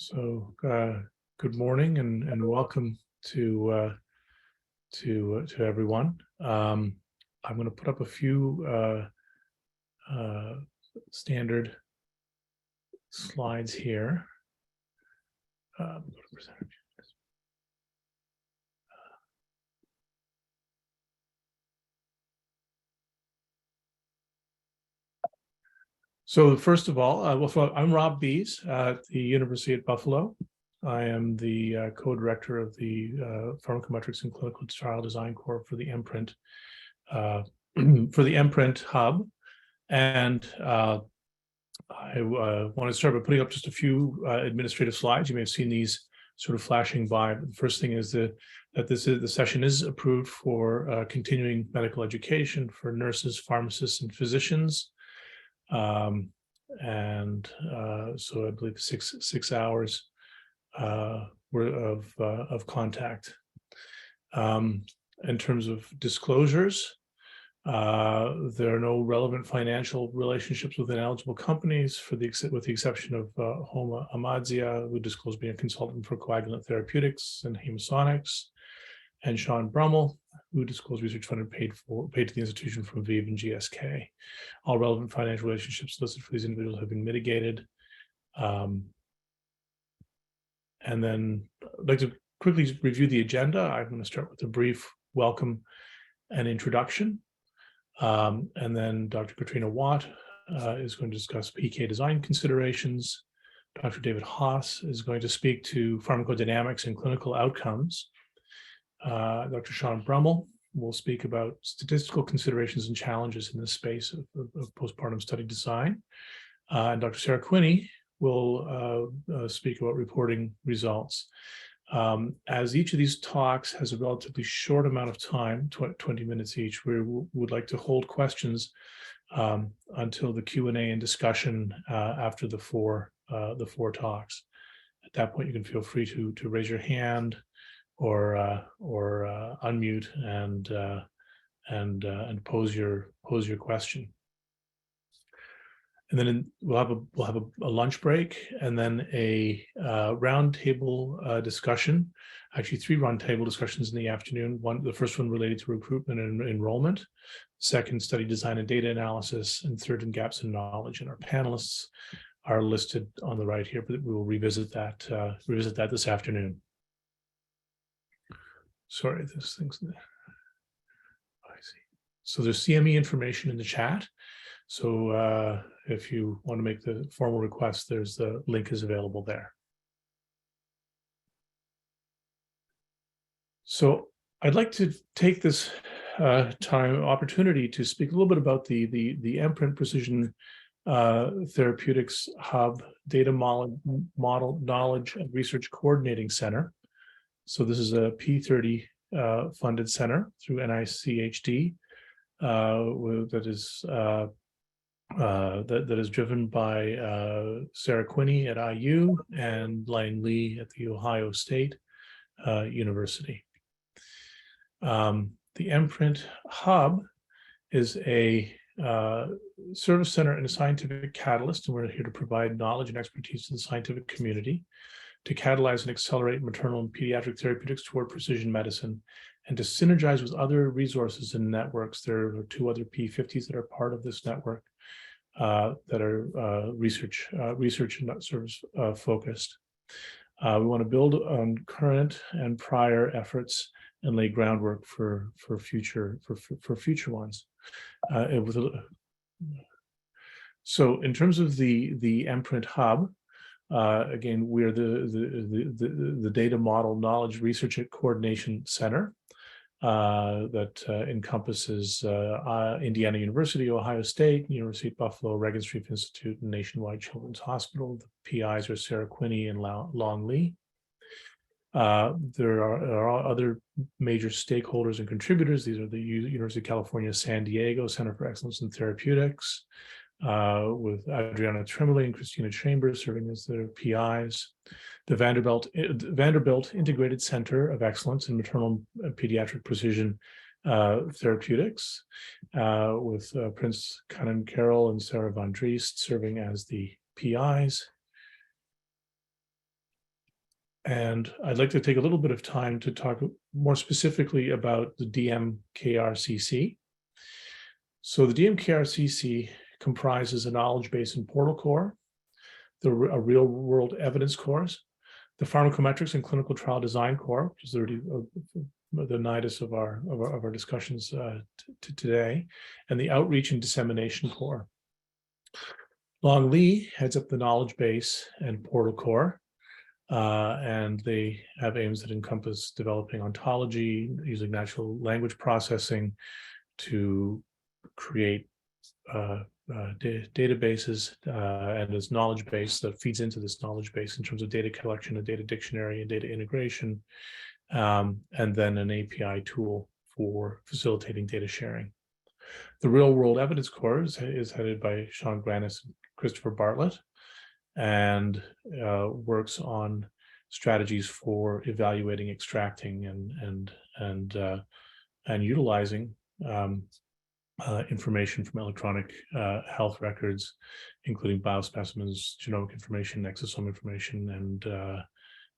So good morning and welcome to everyone. I'm going to put up a few standard slides here. So first of all, I'm Rob Bies at the University at Buffalo. I am the co-director of the Pharmacometrics and Clinical Trial Design Corps for the MPRINT Hub, and I want to start by putting up just a few administrative slides. You may have seen these sort of flashing by. But the first thing is that the session is approved for continuing medical education for nurses, pharmacists, and physicians. So I believe six hours of contact. In terms of disclosures, there are no relevant financial relationships with ineligible companies, with the exception of Homa Amadsia, who disclosed being a consultant for coagulant therapeutics and hemasonics, and Sean Brummel, who disclosed research funded paid to the institution from ViiV and GSK. All relevant financial relationships listed for these individuals have been mitigated. And then I'd like to quickly review the agenda. I'm going to start with a brief welcome and introduction. And then Dr. Catriona Waitt is going to discuss PK design considerations. Dr. David Haas is going to speak to pharmacodynamics and clinical outcomes. Dr. Sean Brummel will speak about statistical considerations and challenges in this space of postpartum study design. And Dr. Sara Quinney will speak about reporting results. As each of these talks has a relatively short amount of time, 20 minutes each, we would like to hold questions until the Q&A and discussion after the four talks. At that point, you can feel free to raise your hand or unmute and pose your question. And then we'll have a lunch break, and then a roundtable discussion. Actually, 3 roundtable discussions in the afternoon. The first one related to recruitment and enrollment. Second, study design and data analysis, and third, in gaps in knowledge. And our panelists are listed on the right here, but we will revisit that this afternoon. Sorry, this thing's there. I see. So there's CME information in the chat. So if you want to make the formal request, there's the link is available there. So I'd like to take this opportunity to speak a little bit about the MPRINT Precision Therapeutics Hub Data Model Knowledge and Research Coordinating Center. So this is a P30 funded center through NICHD that is driven by Sara Quinney at IU and Lang Lee at The Ohio State University. The MPRINT Hub is a service center and a scientific catalyst, and we're here to provide knowledge and expertise to the scientific community to catalyze and accelerate maternal and pediatric therapeutics toward precision medicine, and to synergize with other resources and networks. There are 2 other P50s that are part of this network that are research and service focused. We want to build on current and prior efforts and lay groundwork for future ones. So in terms of the MPRINT Hub, again, we're the Data Model Knowledge Research and Coordination Center that encompasses Indiana University, Ohio State, University of Buffalo, Reagan Street Institute, and Nationwide Children's Hospital. The PIs are Sara Quinney and Lang Lee. There are other major stakeholders and contributors. These are the University of California, San Diego Center for Excellence in Therapeutics, with Adriana Tremblay and Christina Chambers serving as their PIs. The Vanderbilt Integrated Center of Excellence in Maternal and Pediatric Precision Therapeutics, with Prince Kanan Carroll and Sarah Van Driest serving as the PIs. And I'd like to take a little bit of time to talk more specifically about the DMKRCC. So the DMKRCC comprises a knowledge base and portal core, a real world evidence course, the pharmacometrics and clinical trial design core, which is the nidus of our discussions today, and the outreach and dissemination core. Long Lee heads up the knowledge base and portal core, and they have aims that encompass developing ontology, using natural language processing to create databases and this knowledge base that feeds into this knowledge base in terms of data collection, a data dictionary, and data integration, and then an API tool for facilitating data sharing. The real world evidence core is headed by Sean Granis and Christopher Bartlett, and works on strategies for evaluating, extracting, and utilizing information from electronic health records, including biospecimens, genomic information, exosome information,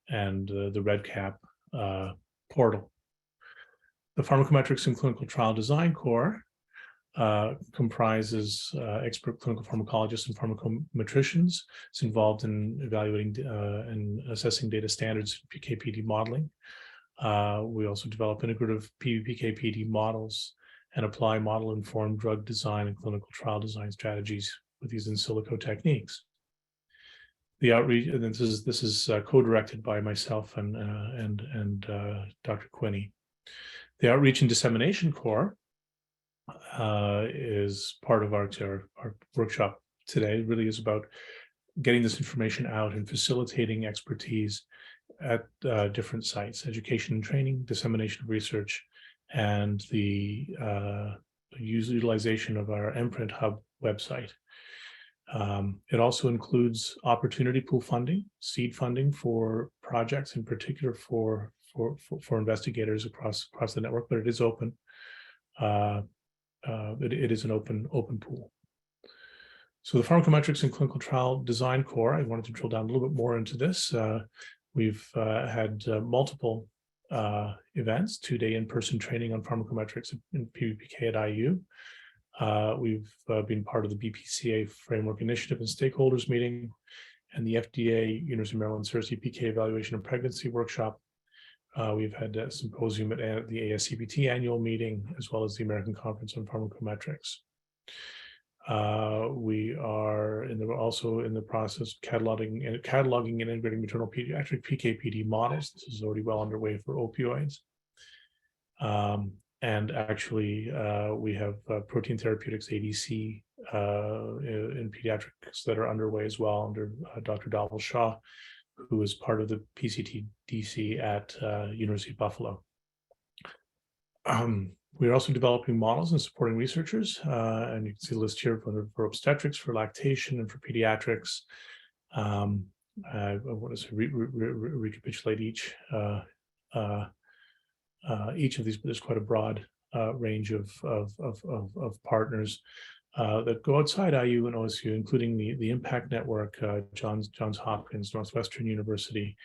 and the REDCap portal. The Pharmacometrics and Clinical Trial Design core comprises expert clinical pharmacologists and pharmacometricians. It's involved in evaluating and assessing data standards, PK/PD modeling. We also develop integrative PK/PD models and apply model-informed drug design and clinical trial design strategies with these in silico techniques. The outreach, and this is co-directed by myself and Dr. Quinney. The outreach and dissemination core is part of our workshop today. It really is about getting this information out and facilitating expertise at different sites, education and training, dissemination of research, and the utilization of our MPRINT Hub website. It also includes opportunity pool funding, seed funding for projects, in particular for investigators across the network, but it is open. It is an open pool. So the Pharmacometrics and Clinical Trial Design core, I wanted to drill down a little bit more into this. We've had multiple events, 2-day in-person training on pharmacometrics in PBPK at IU. We've been part of the BPCA Framework Initiative and Stakeholders Meeting, and the FDA University of Maryland CERSI PK Evaluation of Pregnancy Workshop. We've had a symposium at the ASCPT annual meeting, as well as the American Conference on Pharmacometrics. We are also in the process of cataloging and integrating maternal pediatric PK/PD models. This is already well underway for opioids. And actually, we have protein therapeutics ADC in pediatrics that are underway as well under Dr. Dhaval Shah, who is part of the PCTDC at University of Buffalo. We're also developing models and supporting researchers, and you can see the list here for obstetrics, for lactation, and for pediatrics. I want to recapitulate each of these, but there's quite a broad range of partners that go outside IU and OSU, including the Impact Network, Johns Hopkins, Northwestern University,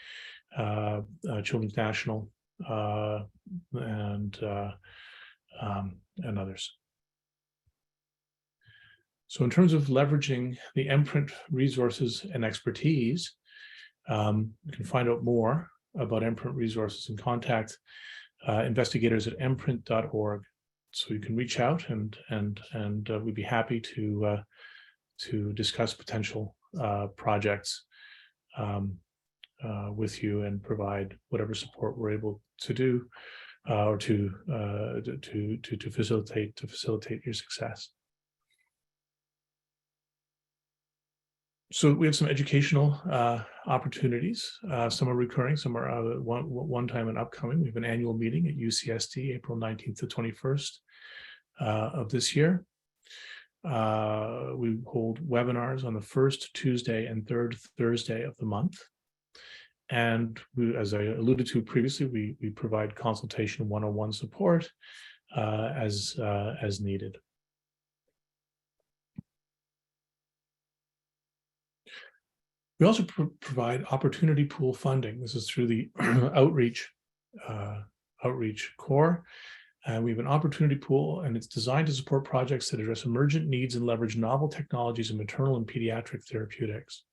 Children's National, and others. So in terms of leveraging the MPRINT resources and expertise, you can find out more about MPRINT resources and contact investigators at mprint.org. So you can reach out and we'd be happy to discuss potential projects with you and provide whatever support we're able to do or to facilitate your success. So we have some educational opportunities. Some are recurring, some are one time and upcoming. We have an annual meeting at UCSD, April 19th to 21st of this year. We hold webinars on the first Tuesday and third Thursday of the month. And we, as I alluded to previously, we provide consultation one-on-one support as needed. We also provide opportunity pool funding. This is through the outreach core. And we have an opportunity pool, and it's designed to support projects that address emergent needs and leverage novel technologies in maternal and pediatric therapeutics.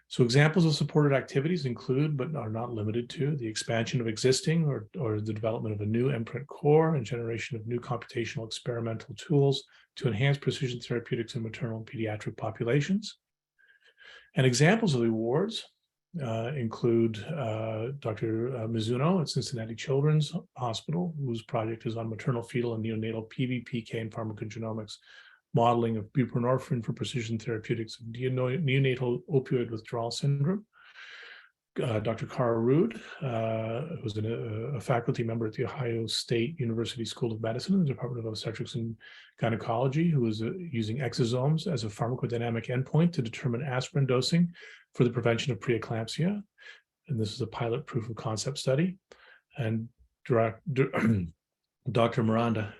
So examples of supported activities include, but are not limited to, the expansion of existing or the development of a new MPRINT core and generation of new computational experimental tools to enhance precision therapeutics in maternal and pediatric populations. And examples of the awards include Dr. Mizuno at Cincinnati Children's Hospital, whose project is on maternal, fetal, and neonatal PBPK and pharmacogenomics, modeling of buprenorphine for precision therapeutics of neonatal opioid withdrawal syndrome. Dr. Cara Rood, who's a faculty member at the Ohio State University School of Medicine in the Department of Obstetrics and Gynecology, who is using exosomes as a pharmacodynamic endpoint to determine aspirin dosing for the prevention of preeclampsia. And this is a pilot proof of concept study. And Dr. Miranda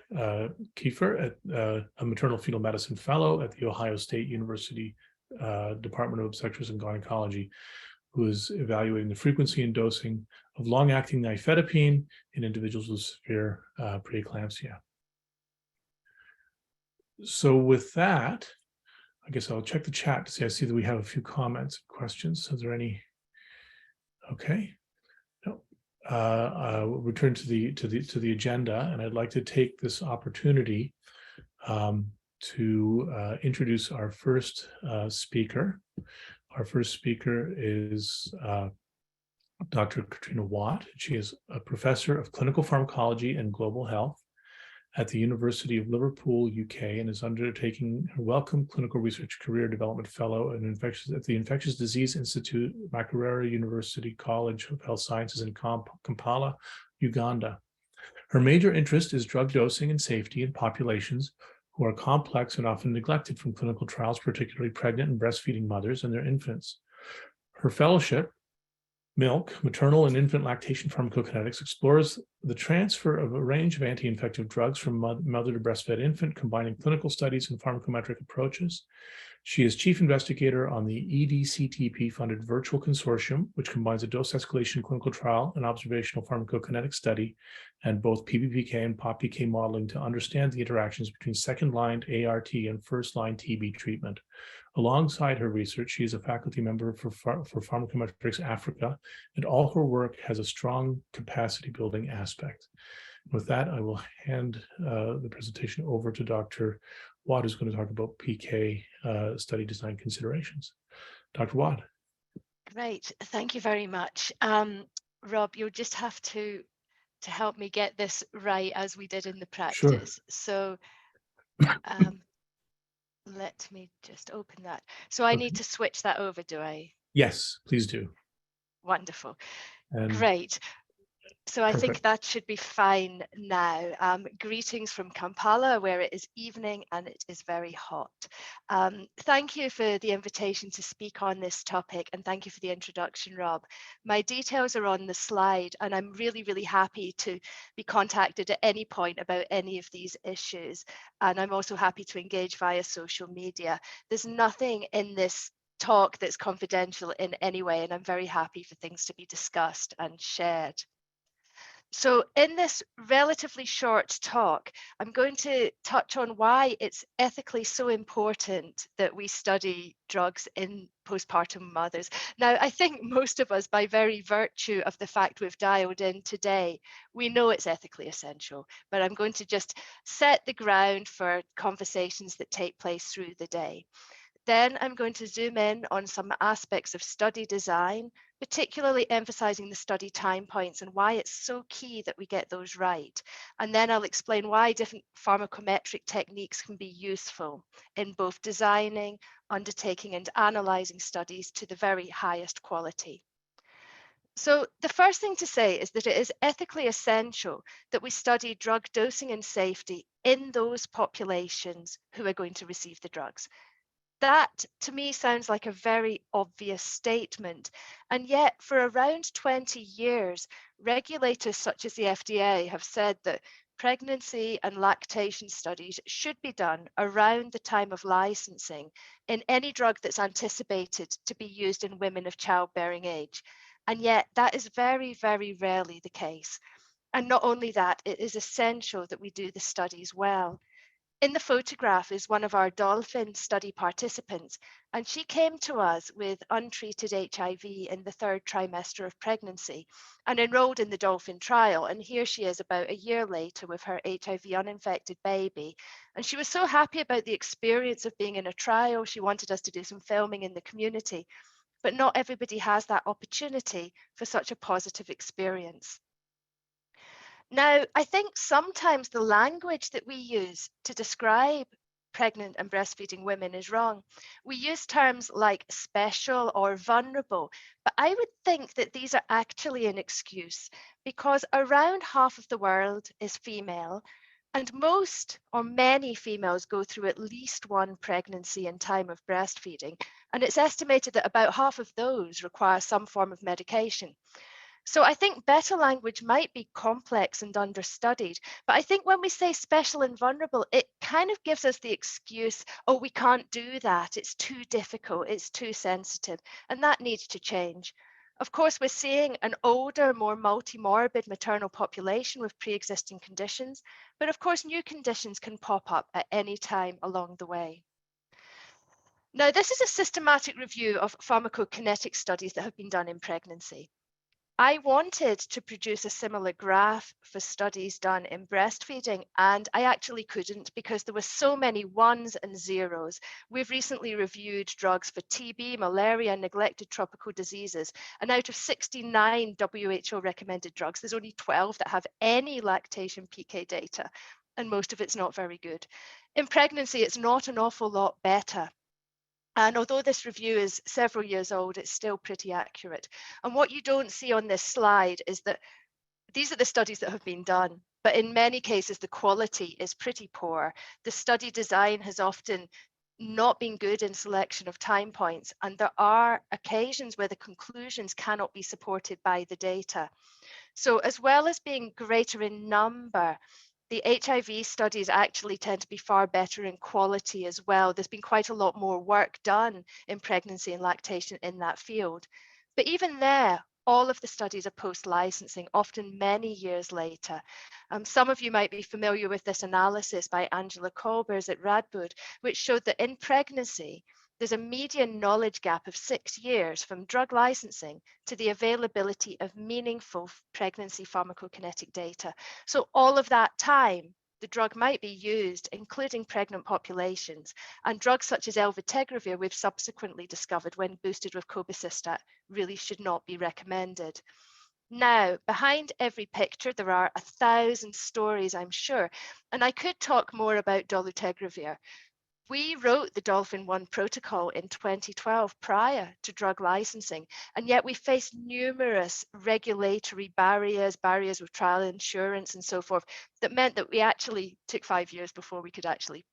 Kiefer, a maternal fetal medicine fellow at the Ohio State University Department of Obstetrics and Gynecology, who is evaluating the frequency and dosing of long-acting nifedipine in individuals with severe preeclampsia. So with that, I guess I'll check the chat to see. I see that we have a few comments and questions. Is there any? Okay. No. We'll return to the agenda, and I'd like to take this opportunity to introduce our first speaker. Our first speaker is Dr. Catriona Waitt. She is a professor of clinical pharmacology and global health at the University of Liverpool, UK, and is undertaking her Wellcome Clinical Research Career Development Fellow at the Infectious Disease Institute, Makerere University College of Health Sciences in Kampala, Uganda. Her major interest is drug dosing and safety in populations who are complex and often neglected from clinical trials, particularly pregnant and breastfeeding mothers and their infants. Her fellowship, Milk, Maternal and Infant Lactation Pharmacokinetics, explores the transfer of a range of anti-infective drugs from mother to breastfed infant, combining clinical studies and pharmacometric approaches. She is chief investigator on the EDCTP-funded virtual consortium, which combines a dose escalation clinical trial and observational pharmacokinetic study, and both PBPK and PopPK modeling to understand the interactions between second-line ART and first-line TB treatment. Alongside her research, she is a faculty member for Pharmacometrics Africa, and all her work has a strong capacity-building aspect. With that, I will hand the presentation over to Dr. Waitt, who's going to talk about PK study design considerations. Dr. Waitt. Great, thank you very much. Rob, you'll just have to help me get this right as we did in the practice. Sure. So let me just open that. So I need to switch that over, do I? Yes, please do. Wonderful. And great. So I perfect. think that should be fine now. Greetings from Kampala, where it is evening and it is very hot. Thank you for the invitation to speak on this topic, and thank you for the introduction, Rob. My details are on the slide, and I'm really, really happy to be contacted at any point about any of these issues. And I'm also happy to engage via social media. There's nothing in this talk that's confidential in any way, and I'm very happy for things to be discussed and shared. So in this relatively short talk, I'm going to touch on why it's ethically so important that we study drugs in postpartum mothers. Now, I think most of us, by very virtue of the fact we've dialed in today, we know it's ethically essential, but I'm going to just set the ground for conversations that take place through the day. Then I'm going to zoom in on some aspects of study design, particularly emphasizing the study time points and why it's so key that we get those right. And then I'll explain why different pharmacometric techniques can be useful in both designing, undertaking, and analyzing studies to the very highest quality. So the first thing to say is that it is ethically essential that we study drug dosing and safety in those populations who are going to receive the drugs. That, to me, sounds like a very obvious statement. And yet, for around 20 years, regulators such as the FDA have said that pregnancy and lactation studies should be done around the time of licensing in any drug that's anticipated to be used in women of childbearing age. And yet that is very, very rarely the case. And not only that, it is essential that we do the studies well. In the photograph is one of our dolphin study participants, and she came to us with untreated HIV in the 3rd trimester of pregnancy and enrolled in the dolphin trial. And here she is about a year later with her HIV uninfected baby. And she was so happy about the experience of being in a trial. She wanted us to do some filming in the community, but not everybody has that opportunity for such a positive experience. Now, I think sometimes the language that we use to describe pregnant and breastfeeding women is wrong. We use terms like special or vulnerable, but I would think that these are actually an excuse because around half of the world is female, and most or many females go through at least one pregnancy and time of breastfeeding. And it's estimated that about half of those require some form of medication. So I think better language might be complex and understudied, but I think when we say special and vulnerable, it kind of gives us the excuse, oh, we can't do that. It's too difficult. It's too sensitive. And that needs to change. Of course, we're seeing an older, more multi-morbid maternal population with pre-existing conditions, but of course, new conditions can pop up at any time along the way. Now, this is a systematic review of pharmacokinetic studies that have been done in pregnancy. I wanted to produce a similar graph for studies done in breastfeeding, and I actually couldn't because there were so many ones and zeros. We've recently reviewed drugs for TB, malaria, and neglected tropical diseases, and out of 69 WHO recommended drugs, there's only 12 that have any lactation PK data, and most of it's not very good. In pregnancy, it's not an awful lot better. And although this review is several years old, it's still pretty accurate. And what you don't see on this slide is that these are the studies that have been done, but in many cases, the quality is pretty poor. The study design has often not been good in selection of time points, and there are occasions where the conclusions cannot be supported by the data. So as well as being greater in number, the HIV studies actually tend to be far better in quality as well. There's been quite a lot more work done in pregnancy and lactation in that field. But even there, all of the studies are post-licensing, often many years later. Some of you might be familiar with this analysis by Angela Kolbers at Radboud, which showed that in pregnancy, there's a median knowledge gap of 6 years from drug licensing to the availability of meaningful pregnancy pharmacokinetic data. So all of that time, the drug might be used, including pregnant populations, and drugs such as elvitegravir, we've subsequently discovered when boosted with cobicistat, really should not be recommended. Now, behind every picture, there are 1,000 stories, I'm sure, and I could talk more about dolutegravir. We wrote the Dolphin 1 protocol in 2012 prior to drug licensing, and yet we faced numerous regulatory barriers with trial insurance and so forth, that meant that we actually took 5 years before we could actually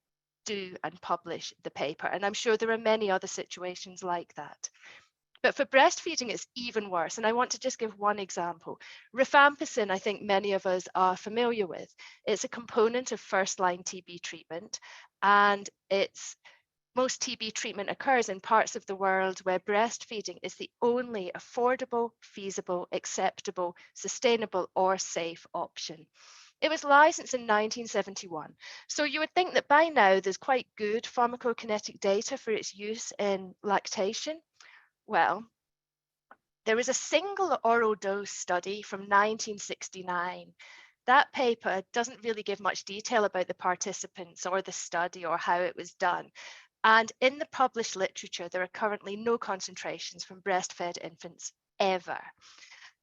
do and publish the paper. And I'm sure there are many other situations like that. But for breastfeeding, it's even worse. And I want to just give one example. Rifampicin, I think many of us are familiar with. It's a component of first-line TB treatment, and most TB treatment occurs in parts of the world where breastfeeding is the only affordable, feasible, acceptable, sustainable, or safe option. It was licensed in 1971. So you would think that by now there's quite good pharmacokinetic data for its use in lactation. Well, there is a single oral dose study from 1969. That paper doesn't really give much detail about the participants or the study or how it was done. And in the published literature, there are currently no concentrations from breastfed infants ever.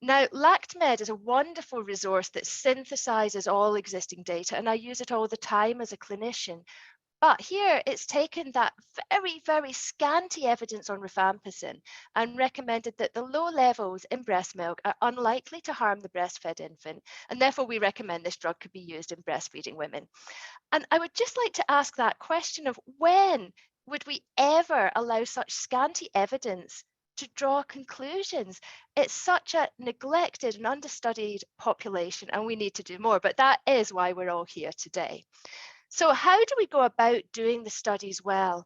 Now, LactMed is a wonderful resource that synthesizes all existing data, and I use it all the time as a clinician. But here it's taken that very, very scanty evidence on rifampicin and recommended that the low levels in breast milk are unlikely to harm the breastfed infant, and therefore we recommend this drug could be used in breastfeeding women. And I would just like to ask that question of when would we ever allow such scanty evidence to draw conclusions. It's such a neglected and understudied population, and we need to do more, but that is why we're all here today. So how do we go about doing the studies well?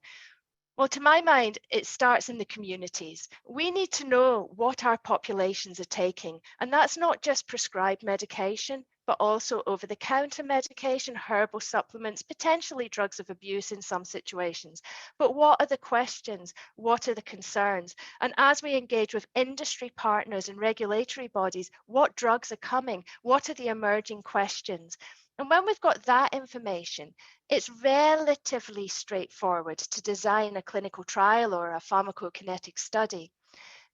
Well, to my mind, it starts in the communities. We need to know what our populations are taking, and that's not just prescribed medication, but also over-the-counter medication, herbal supplements, potentially drugs of abuse in some situations. But what are the questions? What are the concerns? And as we engage with industry partners and regulatory bodies, what drugs are coming? What are the emerging questions? And when we've got that information, it's relatively straightforward to design a clinical trial or a pharmacokinetic study.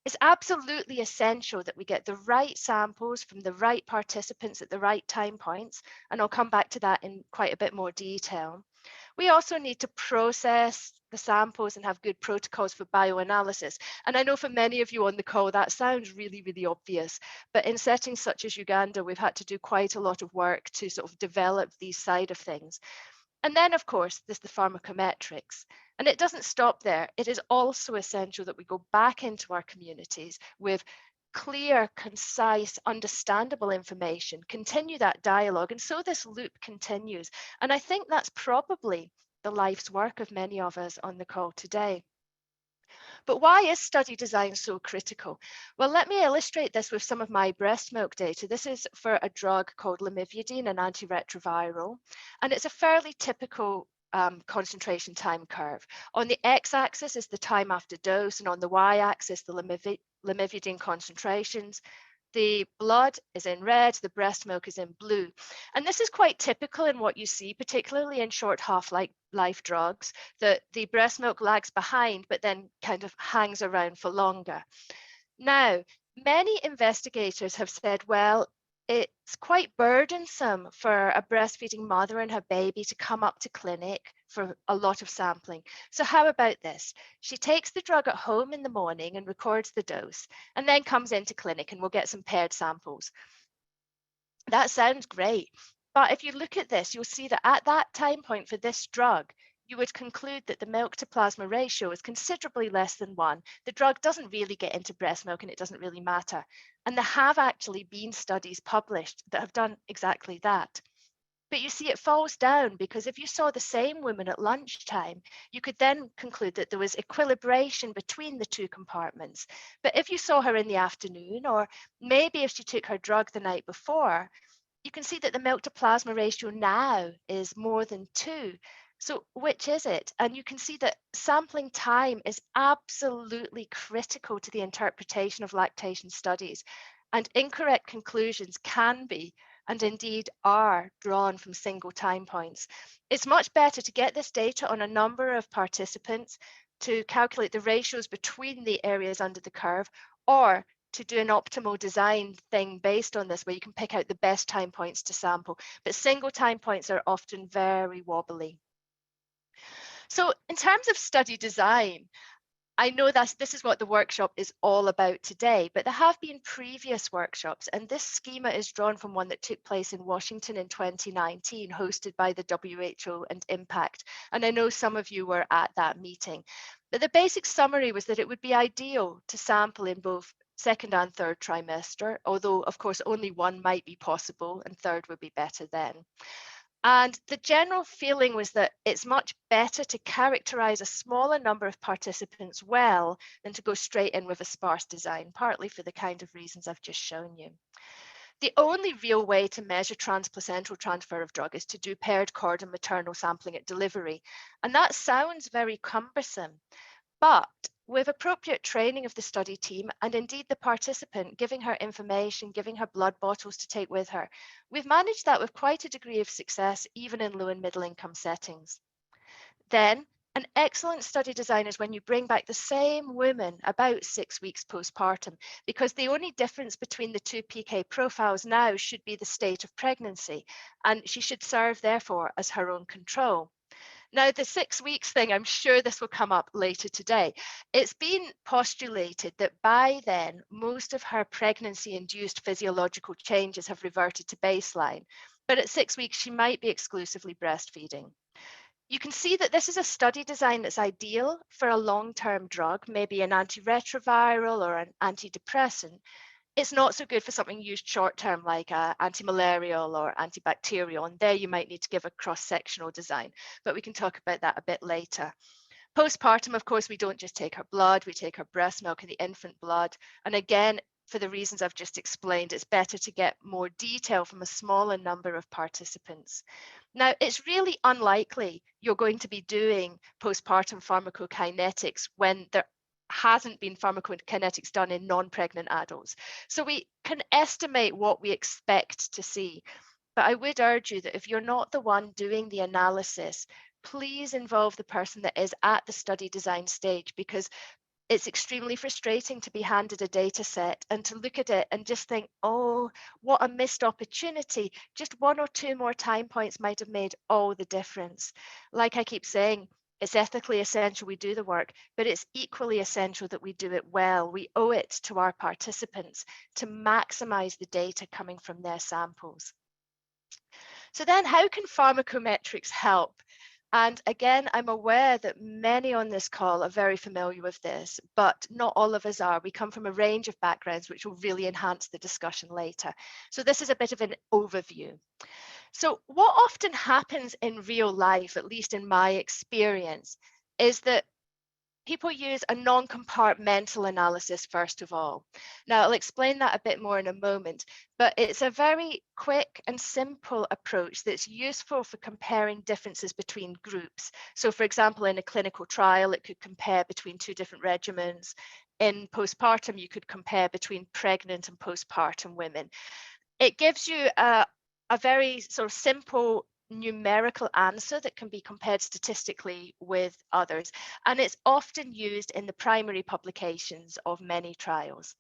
It's absolutely essential that we get the right samples from the right participants at the right time points, and I'll come back to that in quite a bit more detail. We also need to process the samples and have good protocols for bioanalysis. And I know for many of you on the call, that sounds really, really obvious. But in settings such as Uganda, we've had to do quite a lot of work to sort of develop these side of things. And then, of course, there's the pharmacometrics. And it doesn't stop there. It is also essential that we go back into our communities with clear, concise, understandable information, continue that dialogue. And so this loop continues. And I think that's probably the life's work of many of us on the call today. But why is study design so critical? Well, let me illustrate this with some of my breast milk data. This is for a drug called lamivudine, an antiretroviral, and it's a fairly typical concentration time curve. On the x-axis is the time after dose, and on the y-axis, the lamivudine concentrations. The blood is in red, the breast milk is in blue. And this is quite typical in what you see, particularly in short half-life drugs, that the breast milk lags behind, but then kind of hangs around for longer. Now, many investigators have said, well, it's quite burdensome for a breastfeeding mother and her baby to come up to clinic for a lot of sampling. So how about this? She takes the drug at home in the morning and records the dose, and then comes into clinic and we'll get some paired samples. That sounds great. But if you look at this, you'll see that at that time point for this drug, you would conclude that the milk to plasma ratio is considerably less than 1. The drug doesn't really get into breast milk and it doesn't really matter. And there have actually been studies published that have done exactly that. But you see, it falls down because if you saw the same woman at lunchtime, you could then conclude that there was equilibration between the two compartments. But if you saw her in the afternoon, or maybe if she took her drug the night before, you can see that the milk to plasma ratio now is more than 2. So which is it? And you can see that sampling time is absolutely critical to the interpretation of lactation studies, and incorrect conclusions can be, and indeed are, drawn from single time points. It's much better to get this data on a number of participants to calculate the ratios between the areas under the curve, or to do an optimal design thing based on this where you can pick out the best time points to sample. But single time points are often very wobbly. So in terms of study design, I know that this is what the workshop is all about today, but there have been previous workshops, and this schema is drawn from one that took place in Washington in 2019, hosted by the WHO and Impact. And I know some of you were at that meeting. But the basic summary was that it would be ideal to sample in both second and third trimester, although of course only one might be possible and third would be better then. And the general feeling was that it's much better to characterize a smaller number of participants well than to go straight in with a sparse design, partly for the kind of reasons I've just shown you. The only real way to measure transplacental transfer of drug is to do paired cord and maternal sampling at delivery. And that sounds very cumbersome, but with appropriate training of the study team and indeed the participant, giving her information, giving her blood bottles to take with her, we've managed that with quite a degree of success, even in low and middle income settings. Then, an excellent study design is when you bring back the same woman about 6 weeks postpartum, because the only difference between the two PK profiles now should be the state of pregnancy, and she should serve, therefore, as her own control. Now, the 6 weeks thing, I'm sure this will come up later today. It's been postulated that by then, most of her pregnancy-induced physiological changes have reverted to baseline. But at 6 weeks, she might be exclusively breastfeeding. You can see that this is a study design that's ideal for a long-term drug, maybe an antiretroviral or an antidepressant. It's not so good for something used short-term like anti-malarial or antibacterial, and there you might need to give a cross-sectional design, but we can talk about that a bit later. Postpartum, of course, we don't just take her blood, we take her breast milk and the infant blood. And again, for the reasons I've just explained, it's better to get more detail from a smaller number of participants. Now, it's really unlikely you're going to be doing postpartum pharmacokinetics when there hasn't been pharmacokinetics done in non-pregnant adults. So we can estimate what we expect to see. But I would urge you that if you're not the one doing the analysis, please involve the person that is at the study design stage, because it's extremely frustrating to be handed a data set and to look at it and just think, oh, what a missed opportunity. Just one or two more time points might have made all the difference. Like I keep saying, it's ethically essential we do the work, but it's equally essential that we do it well. We owe it to our participants to maximize the data coming from their samples. So then how can pharmacometrics help? And again, I'm aware that many on this call are very familiar with this, but not all of us are. We come from a range of backgrounds, which will really enhance the discussion later. So this is a bit of an overview. So what often happens in real life, at least in my experience, is that people use a non-compartmental analysis first of all. Now, I'll explain that a bit more in a moment, but it's a very quick and simple approach that's useful for comparing differences between groups. So for example, in a clinical trial, it could compare between two different regimens. In postpartum, you could compare between pregnant and postpartum women. It gives you a very sort of simple numerical answer that can be compared statistically with others. And it's often used in the primary publications of many trials.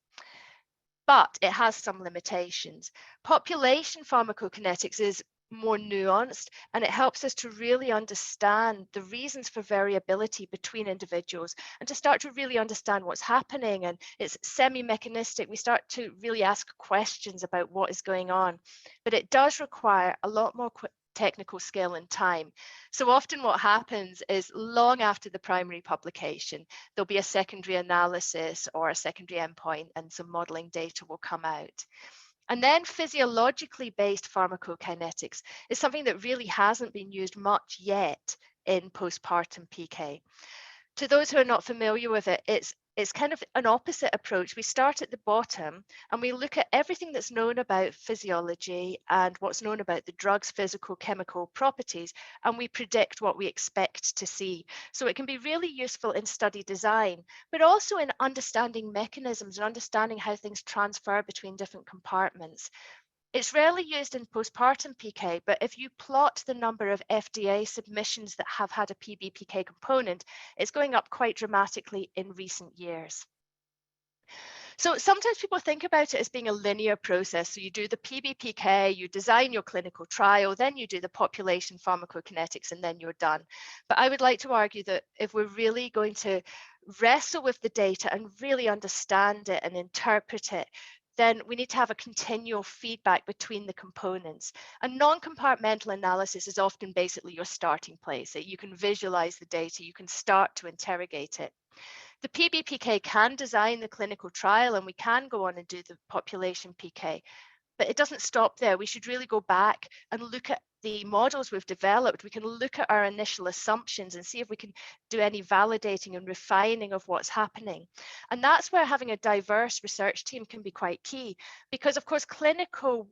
But it has some limitations. Population pharmacokinetics is more nuanced, and it helps us to really understand the reasons for variability between individuals and to start to really understand what's happening. And it's semi-mechanistic. We start to really ask questions about what is going on, but it does require a lot more technical skill and time. So often what happens is long after the primary publication, there'll be a secondary analysis or a secondary endpoint and some modeling data will come out. And then physiologically based pharmacokinetics is something that really hasn't been used much yet in postpartum PK. To those who are not familiar with it, it's kind of an opposite approach. We start at the bottom and we look at everything that's known about physiology and what's known about the drug's physical chemical properties, and we predict what we expect to see. So it can be really useful in study design, but also in understanding mechanisms and understanding how things transfer between different compartments. It's rarely used in postpartum PK, but if you plot the number of FDA submissions that have had a PBPK component, it's going up quite dramatically in recent years. So sometimes people think about it as being a linear process. So you do the PBPK, you design your clinical trial, then you do the population pharmacokinetics, and then you're done. But I would like to argue that if we're really going to wrestle with the data and really understand it and interpret it, then we need to have a continual feedback between the components. A non-compartmental analysis is often basically your starting place. You can visualize the data, you can start to interrogate it. The PBPK can design the clinical trial and we can go on and do the population PK, but it doesn't stop there. We should really go back and look at the models we've developed. We can look at our initial assumptions and see if we can do any validating and refining of what's happening. And that's where having a diverse research team can be quite key, because of course clinical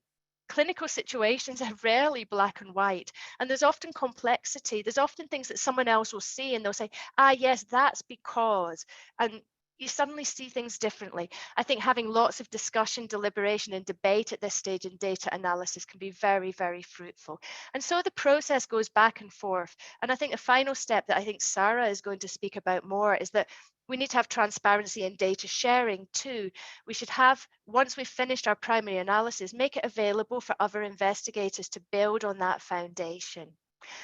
situations are rarely black and white, and there's often complexity. There's often things that someone else will see and they'll say, ah, yes, that's because, and you suddenly see things differently. I think having lots of discussion, deliberation, and debate at this stage in data analysis can be very, very fruitful. And so the process goes back and forth. And I think the final step that I think Sara is going to speak about more is that we need to have transparency in data sharing too. We should have, once we've finished our primary analysis, make it available for other investigators to build on that foundation.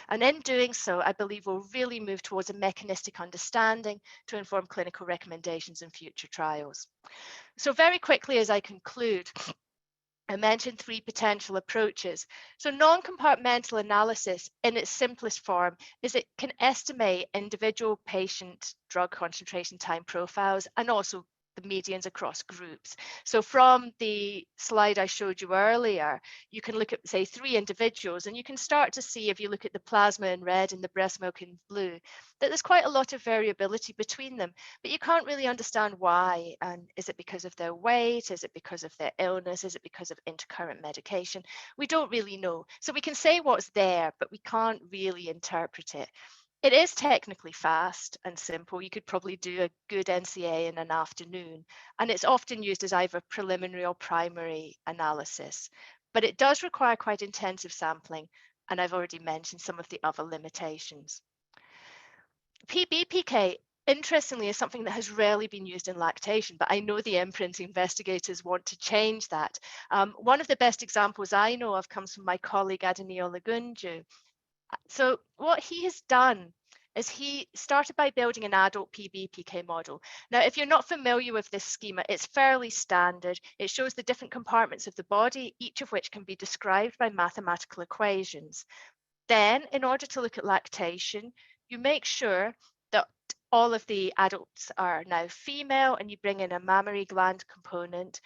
And in doing so, I believe we'll really move towards a mechanistic understanding to inform clinical recommendations in future trials. So very quickly as I conclude, I mentioned 3 potential approaches. So non-compartmental analysis in its simplest form is it can estimate individual patient drug concentration time profiles and also the medians across groups. So from the slide I showed you earlier, you can look at, say, 3 individuals, and you can start to see, if you look at the plasma in red and the breast milk in blue, that there's quite a lot of variability between them, but you can't really understand why. And is it because of their weight? Is it because of their illness? Is it because of intercurrent medication? We don't really know. So we can say what's there, but we can't really interpret it. It is technically fast and simple. You could probably do a good NCA in an afternoon, and it's often used as either preliminary or primary analysis, but it does require quite intensive sampling, and I've already mentioned some of the other limitations. PBPK, interestingly, is something that has rarely been used in lactation, but I know the MPRINT investigators want to change that. One of the best examples I know of comes from my colleague Adenio Lagunju. So what he has done is he started by building an adult PBPK model. Now, if you're not familiar with this schema, it's fairly standard. It shows the different compartments of the body, each of which can be described by mathematical equations. Then, in order to look at lactation, you make sure that all of the adults are now female, and you bring in a mammary gland component.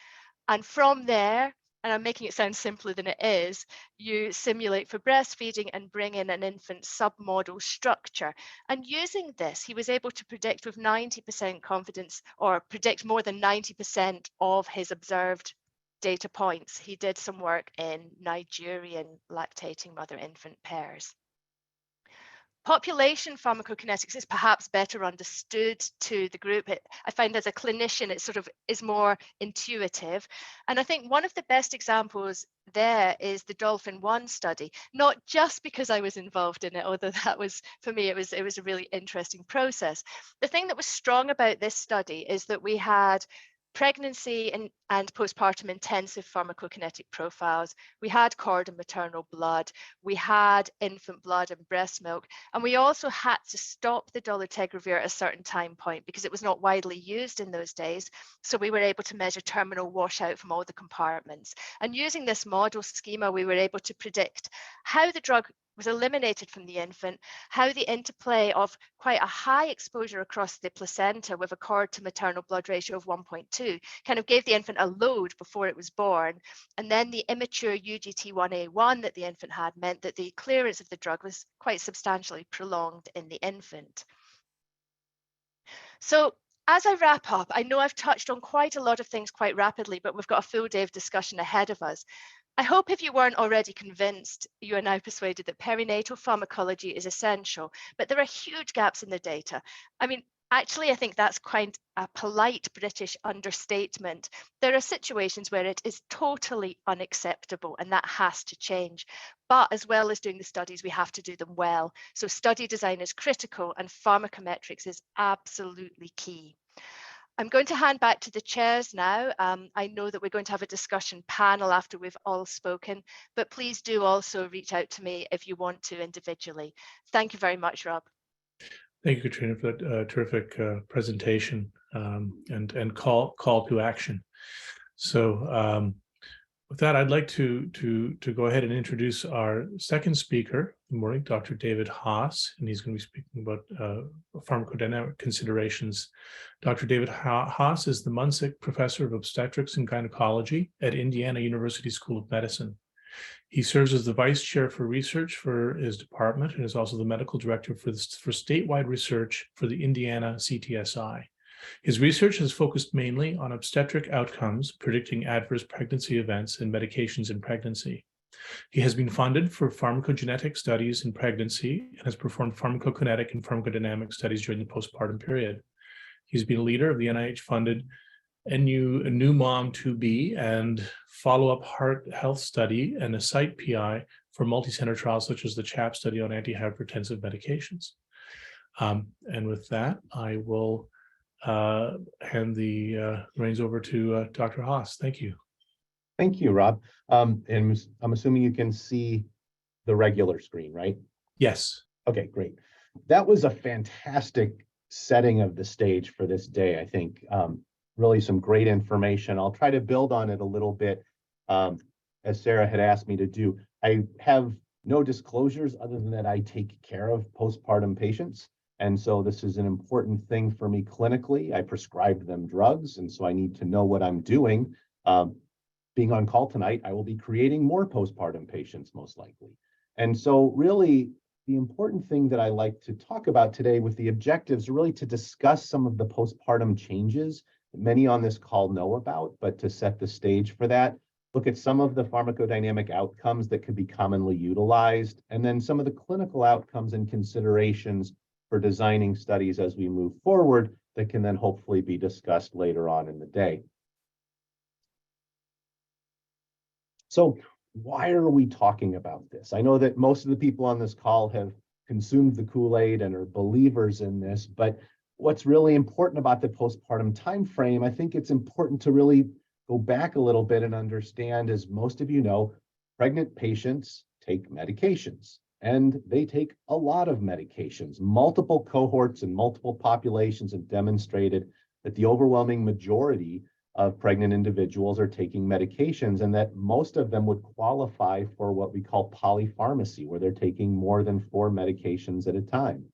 And from there, and I'm making it sound simpler than it is, you simulate for breastfeeding and bring in an infant submodel structure. And using this, he was able to predict with 90% confidence, or predict more than 90% of his observed data points. He did some work in Nigerian lactating mother-infant pairs. Population pharmacokinetics is perhaps better understood to the group. I find as a clinician, it sort of is more intuitive. And I think one of the best examples there is the Dolphin 1 study, not just because I was involved in it, although that was, for me, it was a really interesting process. The thing that was strong about this study is that we had pregnancy and postpartum intensive pharmacokinetic profiles. We had cord and maternal blood, we had infant blood and breast milk, and we also had to stop the dolutegravir at a certain time point because it was not widely used in those days. So we were able to measure terminal washout from all the compartments. And using this model schema, we were able to predict how the drug was eliminated from the infant, how the interplay of quite a high exposure across the placenta with a cord to maternal blood ratio of 1.2 kind of gave the infant a load before it was born. And then the immature UGT1A1 that the infant had meant that the clearance of the drug was quite substantially prolonged in the infant. So as I wrap up, I know I've touched on quite a lot of things quite rapidly, but we've got a full day of discussion ahead of us. I hope if you weren't already convinced, you are now persuaded that perinatal pharmacology is essential, but there are huge gaps in the data. I mean, actually, I think that's quite a polite British understatement. There are situations where it is totally unacceptable, and that has to change. But as well as doing the studies, we have to do them well. So study design is critical, and pharmacometrics is absolutely key. I'm going to hand back to the chairs now. I know that we're going to have a discussion panel after we've all spoken, but please do also reach out to me if you want to individually. Thank you very much, Rob. Thank you, Catriona, for that terrific presentation and call to action. So with that, I'd like to go ahead and introduce our second speaker in the morning, Dr. David Haas, and he's going to be speaking about pharmacodynamic considerations. Dr. David Haas is the Munsick Professor of Obstetrics and Gynecology at Indiana University School of Medicine. He serves as the Vice Chair for Research for his department and is also the Medical Director for statewide research for the Indiana CTSI. His research has focused mainly on obstetric outcomes, predicting adverse pregnancy events and medications in pregnancy. He has been funded for pharmacogenetic studies in pregnancy and has performed pharmacokinetic and pharmacodynamic studies during the postpartum period. He's been a leader of the NIH-funded New Mom 2B and follow-up heart health study and a site PI for multi-center trials such as the CHAP study on antihypertensive medications. And with that, I will hand the reins over to Dr. Haas. Thank you. Thank you, Rob. And I'm assuming you can see the regular screen, right? Yes. Okay, great. That was a fantastic setting of the stage for this day, I think. Really some great information. I'll try to build on it a little bit. as Sara had asked me to do, I have no disclosures other than that I take care of postpartum patients. And so this is an important thing for me clinically. I prescribed them drugs, and so I need to know what I'm doing. Being on call tonight, I will be creating more postpartum patients most likely. And so really, the important thing that I like to talk about today with the objectives are really to discuss some of the postpartum changes that many on this call know about, but to set the stage for that, look at some of the pharmacodynamic outcomes that could be commonly utilized, and then some of the clinical outcomes and considerations for designing studies as we move forward that can then hopefully be discussed later on in the day. So why are we talking about this? I know that most of the people on this call have consumed the Kool-Aid and are believers in this, but what's really important about the postpartum timeframe, I think it's important to really go back a little bit and understand, as most of you know, pregnant patients take medications, and they take a lot of medications. Multiple cohorts and multiple populations have demonstrated that the overwhelming majority of pregnant individuals are taking medications, and that most of them would qualify for what we call polypharmacy, where they're taking more than 4 medications at a time.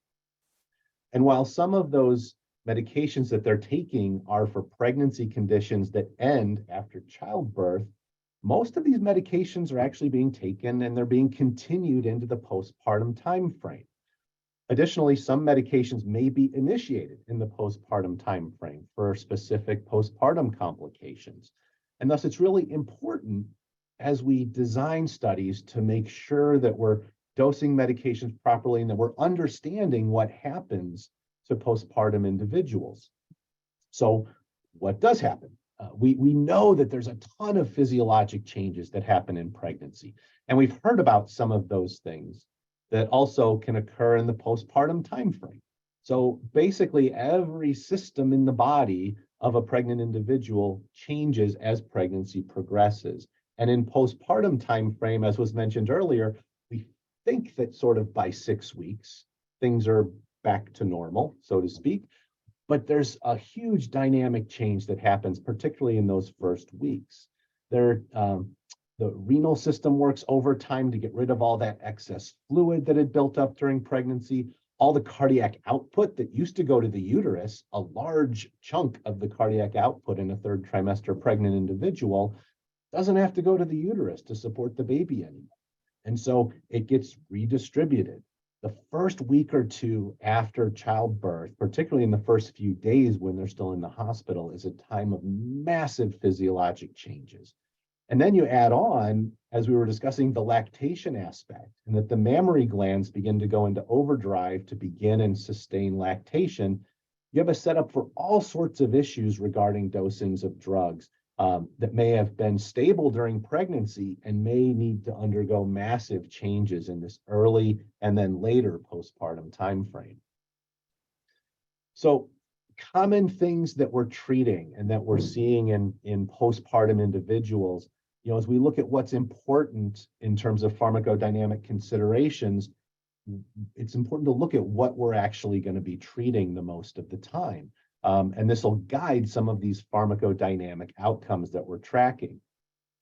And while some of those medications that they're taking are for pregnancy conditions that end after childbirth, most of these medications are actually being taken and they're being continued into the postpartum timeframe. Additionally, some medications may be initiated in the postpartum timeframe for specific postpartum complications. And thus, it's really important as we design studies to make sure that we're dosing medications properly and that we're understanding what happens to postpartum individuals. So what does happen? We know that there's a ton of physiologic changes that happen in pregnancy, and we've heard about some of those things that also can occur in the postpartum timeframe. So basically, every system in the body of a pregnant individual changes as pregnancy progresses. And in postpartum timeframe, as was mentioned earlier, we think that sort of by 6 weeks, things are back to normal, so to speak. But there's a huge dynamic change that happens, particularly in those first weeks. The renal system works overtime to get rid of all that excess fluid that had built up during pregnancy. All the cardiac output that used to go to the uterus, a large chunk of the cardiac output in a 3rd trimester pregnant individual, doesn't have to go to the uterus to support the baby anymore. And so it gets redistributed. The first week or 2 after childbirth, particularly in the first few days when they're still in the hospital, is a time of massive physiologic changes. And then you add on, as we were discussing, the lactation aspect, and that the mammary glands begin to go into overdrive to begin and sustain lactation. You have a setup for all sorts of issues regarding dosings of drugs that may have been stable during pregnancy and may need to undergo massive changes in this early and then later postpartum timeframe. So common things that we're treating and that we're seeing in postpartum individuals, as we look at what's important in terms of pharmacodynamic considerations, it's important to look at what we're actually going to be treating the most of the time. And this will guide some of these pharmacodynamic outcomes that we're tracking.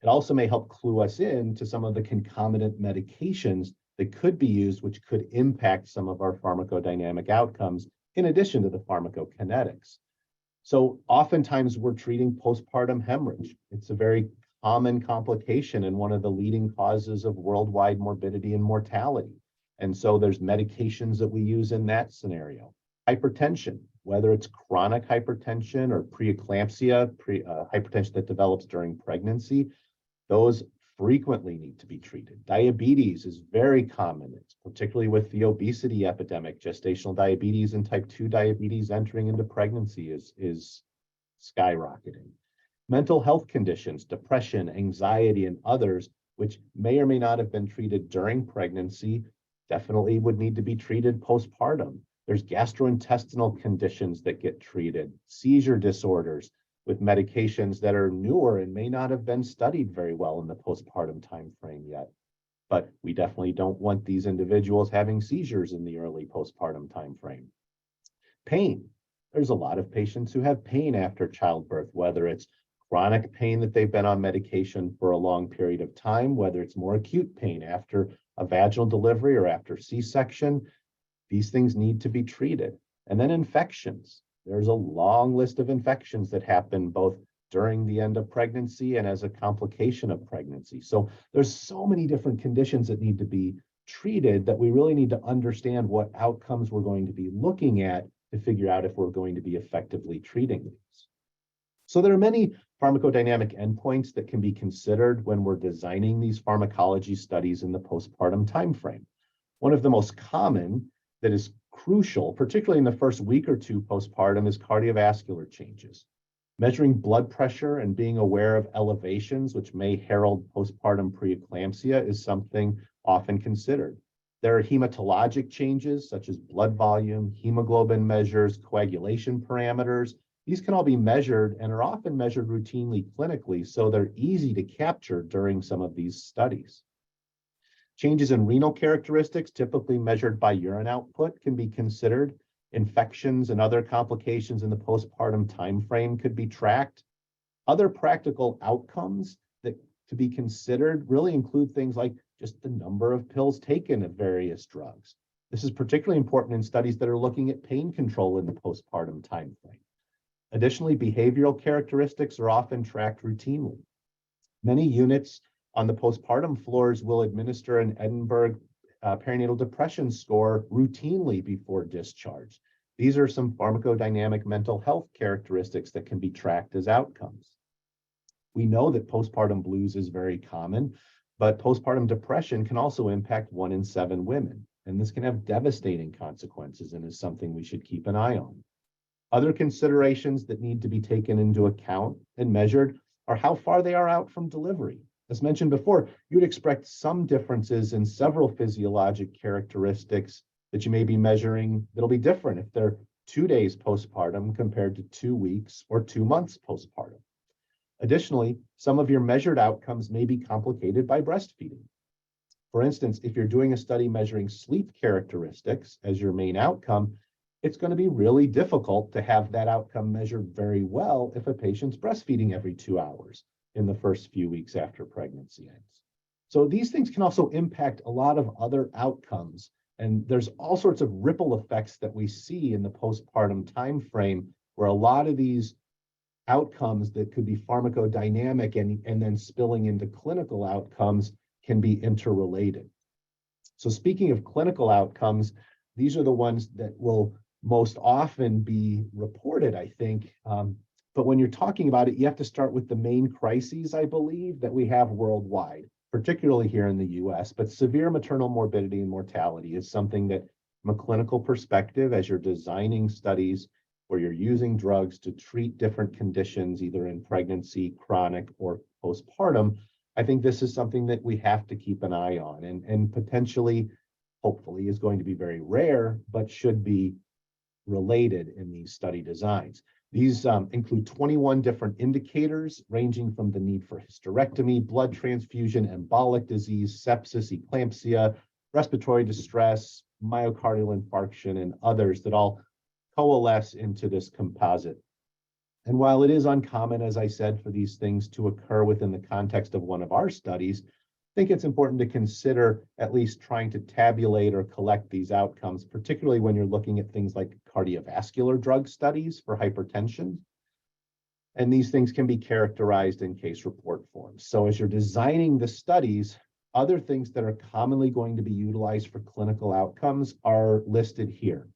It also may help clue us in to some of the concomitant medications that could be used, which could impact some of our pharmacodynamic outcomes, in addition to the pharmacokinetics. So oftentimes we're treating postpartum hemorrhage. It's a very common complication and one of the leading causes of worldwide morbidity and mortality. And so there's medications that we use in that scenario. Hypertension, whether it's chronic hypertension or preeclampsia, hypertension that develops during pregnancy, those frequently need to be treated. Diabetes is very common, particularly with the obesity epidemic. Gestational diabetes and type 2 diabetes entering into pregnancy is skyrocketing. Mental health conditions, depression, anxiety, and others, which may or may not have been treated during pregnancy, definitely would need to be treated postpartum. There's gastrointestinal conditions that get treated, seizure disorders with medications that are newer and may not have been studied very well in the postpartum timeframe yet. But we definitely don't want these individuals having seizures in the early postpartum timeframe. Pain. There's a lot of patients who have pain after childbirth, whether it's chronic pain that they've been on medication for a long period of time, whether it's more acute pain after a vaginal delivery or after C-section. These things need to be treated. And then infections. There's a long list of infections that happen both during the end of pregnancy and as a complication of pregnancy. So there's so many different conditions that need to be treated that we really need to understand what outcomes we're going to be looking at to figure out if we're going to be effectively treating these. So there are many pharmacodynamic endpoints that can be considered when we're designing these pharmacology studies in the postpartum timeframe. One of the most common that is crucial, particularly in the first week or two postpartum, is cardiovascular changes. Measuring blood pressure and being aware of elevations, which may herald postpartum preeclampsia, is something often considered. There are hematologic changes such as blood volume, hemoglobin measures, coagulation parameters. These can all be measured and are often measured routinely clinically, so they're easy to capture during some of these studies. Changes in renal characteristics, typically measured by urine output, can be considered. Infections and other complications in the postpartum timeframe could be tracked. Other practical outcomes that to be considered really include things like just the number of pills taken of various drugs. This is particularly important in studies that are looking at pain control in the postpartum timeframe. Additionally, behavioral characteristics are often tracked routinely. Many units on the postpartum floors will administer an Edinburgh perinatal depression score routinely before discharge. These are some pharmacodynamic mental health characteristics that can be tracked as outcomes. We know that postpartum blues is very common, but postpartum depression can also impact 1 in 7 women, and this can have devastating consequences and is something we should keep an eye on. Other considerations that need to be taken into account and measured are how far they are out from delivery. As mentioned before, you'd expect some differences in several physiologic characteristics that you may be measuring that'll be different if they're 2 days postpartum compared to 2 weeks or 2 months postpartum. Additionally, some of your measured outcomes may be complicated by breastfeeding. For instance, if you're doing a study measuring sleep characteristics as your main outcome, it's going to be really difficult to have that outcome measured very well if a patient's breastfeeding every 2 hours in the first few weeks after pregnancy ends. So these things can also impact a lot of other outcomes. And there's all sorts of ripple effects that we see in the postpartum timeframe where a lot of these outcomes that could be pharmacodynamic and then spilling into clinical outcomes can be interrelated. So speaking of clinical outcomes, these are the ones that will most often be reported, I think. But when you're talking about it, you have to start with the main crises, I believe, that we have worldwide, particularly here in the US. But severe maternal morbidity and mortality is something that, from a clinical perspective, as you're designing studies where you're using drugs to treat different conditions, either in pregnancy, chronic, or postpartum, I think this is something that we have to keep an eye on and potentially, hopefully, is going to be very rare, but should be related in these study designs. These include 21 different indicators ranging from the need for hysterectomy, blood transfusion, embolic disease, sepsis, eclampsia, respiratory distress, myocardial infarction, and others that all coalesce into this composite. And while it is uncommon, as I said, for these things to occur within the context of one of our studies, I think it's important to consider at least trying to tabulate or collect these outcomes, particularly when you're looking at things like cardiovascular drug studies for hypertension. And these things can be characterized in case report forms. So as you're designing the studies, other things that are commonly going to be utilized for clinical outcomes are listed here.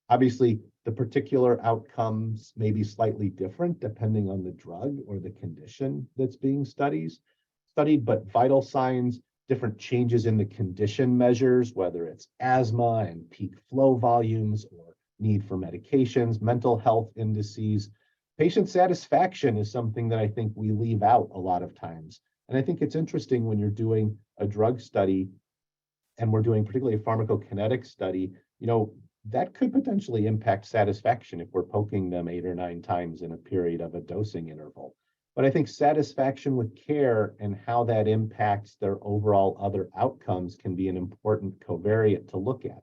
Obviously, the particular outcomes may be slightly different depending on the drug or the condition that's being studied, but vital signs, different changes in the condition measures, whether it's asthma and peak flow volumes or need for medications, mental health indices. Patient satisfaction is something that I think we leave out a lot of times. And I think it's interesting when you're doing a drug study and we're doing particularly a pharmacokinetic study, that could potentially impact satisfaction if we're poking them 8 or 9 times in a period of a dosing interval. But I think satisfaction with care and how that impacts their overall other outcomes can be an important covariate to look at.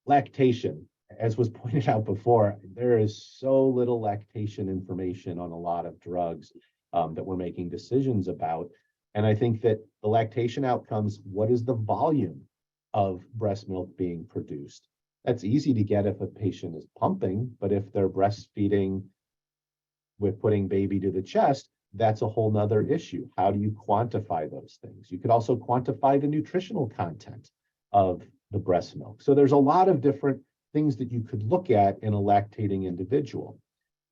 Lactation, as was pointed out before, there is so little lactation information on a lot of drugs. that we're making decisions about. And I think that the lactation outcomes, what is the volume of breast milk being produced? That's easy to get if a patient is pumping, but if they're breastfeeding with putting baby to the chest, that's a whole nother issue. How do you quantify those things? You could also quantify the nutritional content of the breast milk. So there's a lot of different things that you could look at in a lactating individual.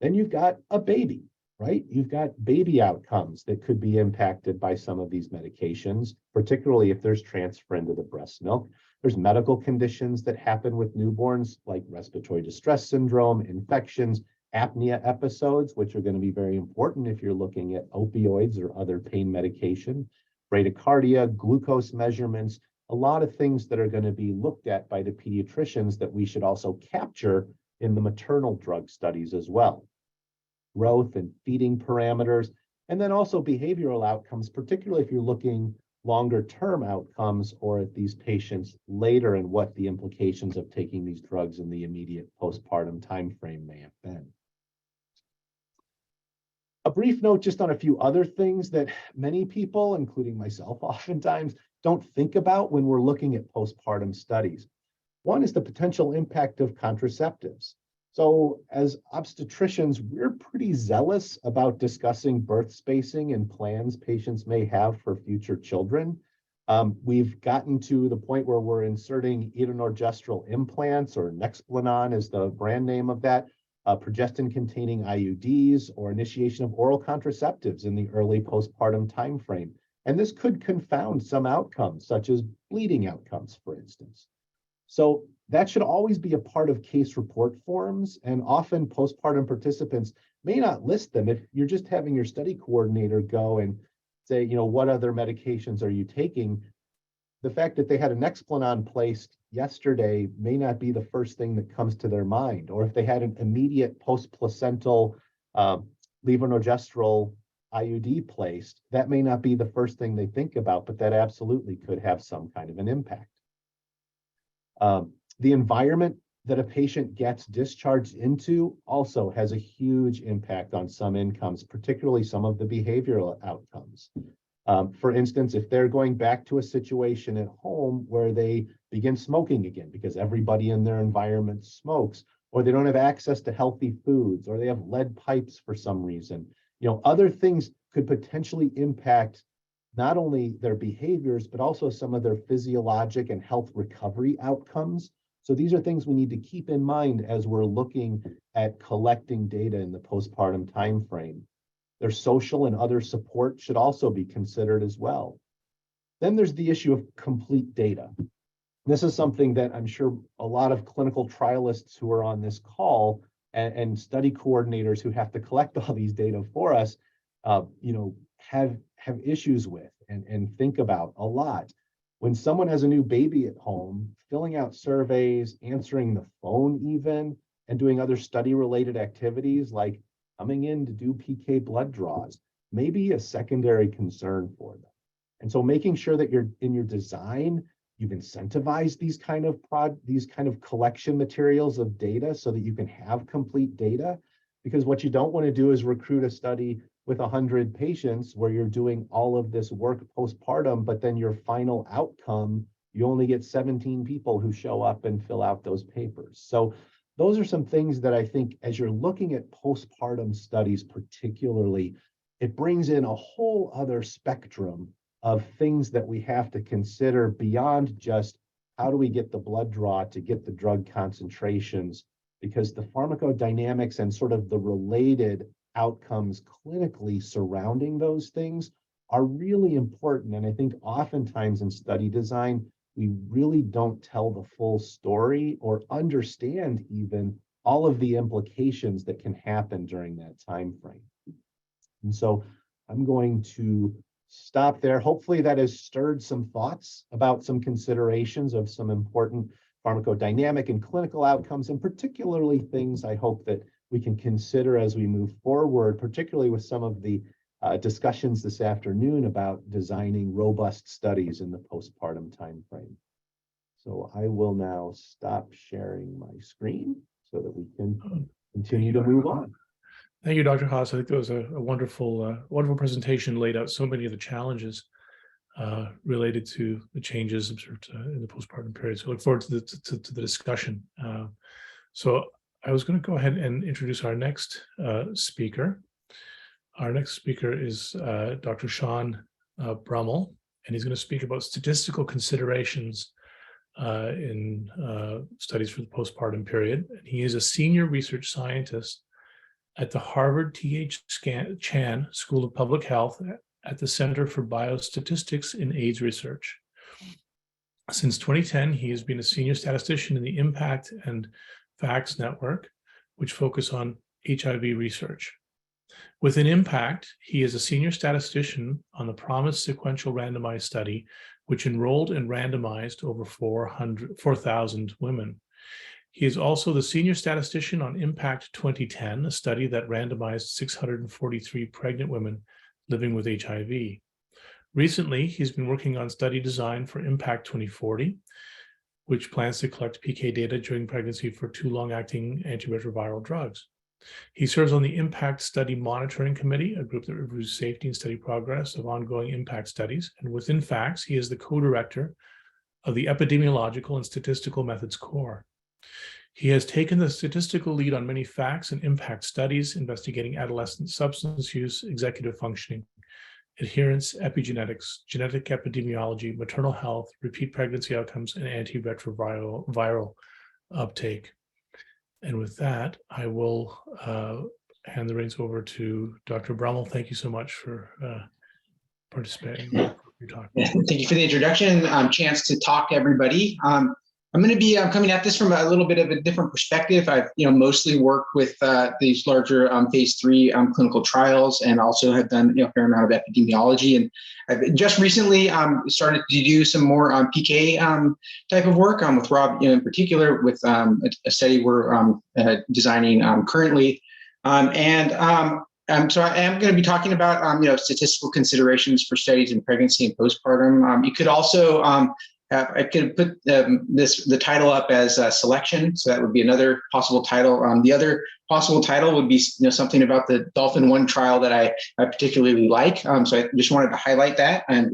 Then you've got a baby, right? You've got baby outcomes that could be impacted by some of these medications, particularly if there's transfer into the breast milk. There's medical conditions that happen with newborns, like respiratory distress syndrome, infections, apnea episodes, which are going to be very important if you're looking at opioids or other pain medication, bradycardia, glucose measurements, a lot of things that are going to be looked at by the pediatricians that we should also capture in the maternal drug studies as well. Growth and feeding parameters, and then also behavioral outcomes, particularly if you're looking longer term outcomes or at these patients later and what the implications of taking these drugs in the immediate postpartum timeframe may have been. A brief note just on a few other things that many people, including myself oftentimes, don't think about when we're looking at postpartum studies. One is the potential impact of contraceptives. So as obstetricians, we're pretty zealous about discussing birth spacing and plans patients may have for future children. We've gotten to the point where we're inserting etonorgestrel implants, or Nexplanon is the brand name of that, progestin-containing IUDs, or initiation of oral contraceptives in the early postpartum timeframe. And this could confound some outcomes, such as bleeding outcomes, for instance. So that should always be a part of case report forms, and often postpartum participants may not list them. If you're just having your study coordinator go and say, what other medications are you taking? The fact that they had a Nexplanon placed yesterday may not be the first thing that comes to their mind. Or if they had an immediate post-placental levonorgestrel IUD placed, that may not be the first thing they think about, but that absolutely could have some kind of an impact. The environment that a patient gets discharged into also has a huge impact on some incomes, particularly some of the behavioral outcomes. For instance, if they're going back to a situation at home where they begin smoking again because everybody in their environment smokes, or they don't have access to healthy foods, or they have lead pipes for some reason, other things could potentially impact not only their behaviors, but also some of their physiologic and health recovery outcomes. So these are things we need to keep in mind as we're looking at collecting data in the postpartum timeframe. Their social and other support should also be considered as well. Then there's the issue of complete data. This is something that I'm sure a lot of clinical trialists who are on this call and study coordinators who have to collect all these data for us, have issues with and think about a lot. When someone has a new baby at home, filling out surveys, answering the phone even, and doing other study-related activities like coming in to do PK blood draws may be a secondary concern for them. And so making sure that you're in your design, you've incentivized these kind of collection materials of data so that you can have complete data, because what you don't want to do is recruit a study with 100 patients where you're doing all of this work postpartum, but then your final outcome, you only get 17 people who show up and fill out those papers. So those are some things that I think as you're looking at postpartum studies particularly, it brings in a whole other spectrum of things that we have to consider beyond just how do we get the blood draw to get the drug concentrations, because the pharmacodynamics and sort of the related outcomes clinically surrounding those things are really important. And I think oftentimes in study design, we really don't tell the full story or understand even all of the implications that can happen during that time frame. And so I'm going to stop there. Hopefully that has stirred some thoughts about some considerations of some important pharmacodynamic and clinical outcomes, and particularly things I hope that we can consider as we move forward, particularly with some of the discussions this afternoon about designing robust studies in the postpartum timeframe. So I will now stop sharing my screen so that we can continue to move on. Thank you, Dr. Haas. I think that was a wonderful, wonderful presentation, laid out so many of the challenges related to the changes observed in the postpartum period. So I look forward to the discussion. So I was going to go ahead and introduce our next speaker. Our next speaker is Dr. Sean Brummel, and he's going to speak about statistical considerations in studies for the postpartum period. And he is a senior research scientist at the Harvard T.H. Chan School of Public Health at the Center for Biostatistics in AIDS Research. Since 2010, he has been a senior statistician in the Impact and Facts Network, which focus on HIV research. Within Impact, he is a senior statistician on the PROMISE sequential randomized study, which enrolled and randomized over 4,000 women. He is also the senior statistician on Impact 2010, a study that randomized 643 pregnant women living with HIV. Recently, he's been working on study design for Impact 2040, which plans to collect PK data during pregnancy for 2 long-acting antiretroviral drugs. He serves on the Impact Study Monitoring Committee, a group that reviews safety and study progress of ongoing impact studies. And within FACTS, he is the co-director of the Epidemiological and Statistical Methods Core. He has taken the statistical lead on many FACTS and impact studies investigating adolescent substance use, executive functioning, adherence, epigenetics, genetic epidemiology, maternal health, repeat pregnancy outcomes, and antiretroviral uptake. And with that, I will hand the reins over to Dr. Brummel. Thank you so much for participating in your talk. Thank you for the introduction, chance to talk to everybody. I'm going to be coming at this from a little bit of a different perspective. I've mostly worked with these larger phase 3 clinical trials, and also have done a fair amount of epidemiology. And I've just recently started to do some more PK type of work with Rob in particular, with a study we're designing currently. So I am going to be talking about statistical considerations for studies in pregnancy and postpartum. You could also I could put the title up as selection, so that would be another possible title. The other possible title would be something about the Dolphin 1 trial that I particularly like. So I just wanted to highlight that. And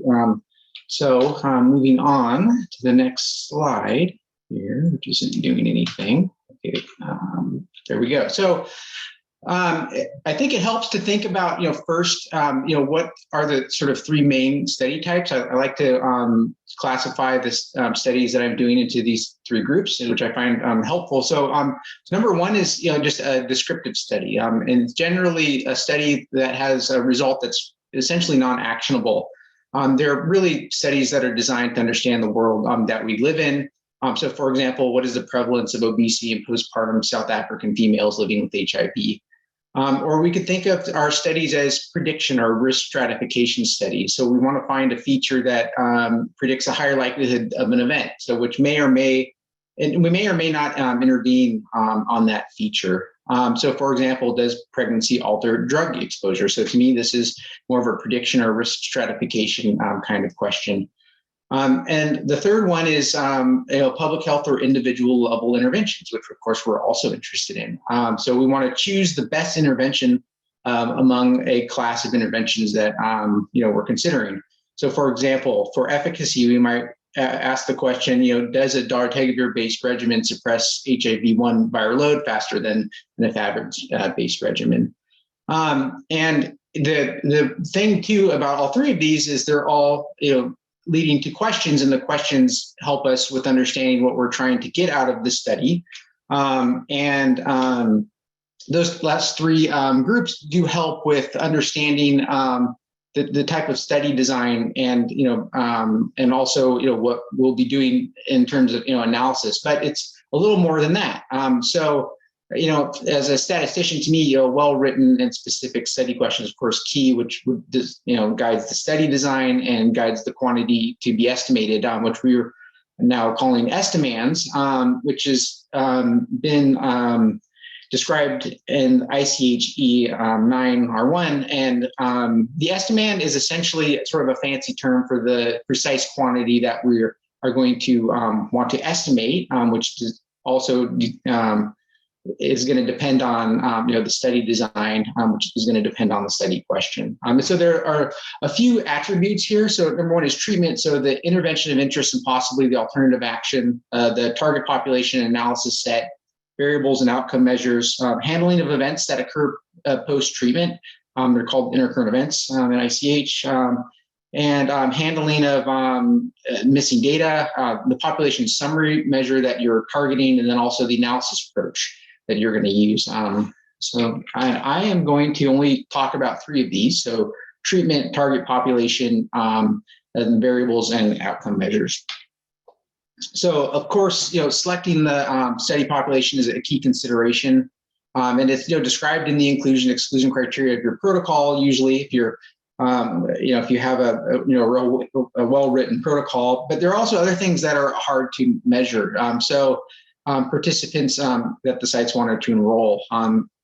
so moving on to the next slide here, which isn't doing anything. Okay, there we go. So I think it helps to think about, first, what are the sort of 3 main study types. I like to classify this studies that I'm doing into these 3 groups, which I find helpful. So number 1 is, just a descriptive study, and generally a study that has a result that's essentially non-actionable. They're really studies that are designed to understand the world that we live in. So for example, what is the prevalence of obesity in postpartum South African females living with HIV? Or we could think of our studies as prediction or risk stratification studies. So we want to find a feature that predicts a higher likelihood of an event, so which we may or may not intervene on that feature. So for example, does pregnancy alter drug exposure? So to me, this is more of a prediction or risk stratification kind of question. And the third one is public health or individual level interventions, which of course we're also interested in. So we want to choose the best intervention among a class of interventions that we're considering. So for example, for efficacy, we might ask the question, does a dolutegravir-based regimen suppress HIV-1 viral load faster than an efavirenz-based regimen? And the thing too about all 3 of these is they're all leading to questions, and the questions help us with understanding what we're trying to get out of the study. Those last 3 groups do help with understanding the type of study design and also what we'll be doing in terms of analysis. But it's a little more than that. As a statistician, to me, well-written and specific study questions, of course, key, which guides the study design and guides the quantity to be estimated, which we're now calling estimands, which has been described in ICHE 9R1. And the estimand is essentially sort of a fancy term for the precise quantity that we are going to want to estimate, which is also is going to depend on the study design, which is going to depend on the study question. And so there are a few attributes here. So number one is treatment. So the intervention of interest and possibly the alternative action, the target population analysis set, variables and outcome measures, handling of events that occur post-treatment. They're called intercurrent events in ICH. And handling of missing data, the population summary measure that you're targeting, and then also the analysis approach that you're going to use. So I am going to only talk about 3 of these. So treatment, target population, and variables and outcome measures. So of course, selecting the study population is a key consideration. And it's described in the inclusion exclusion criteria of your protocol. Usually, if you're if you have a well-written protocol, but there are also other things that are hard to measure. Participants that the sites wanted to enroll.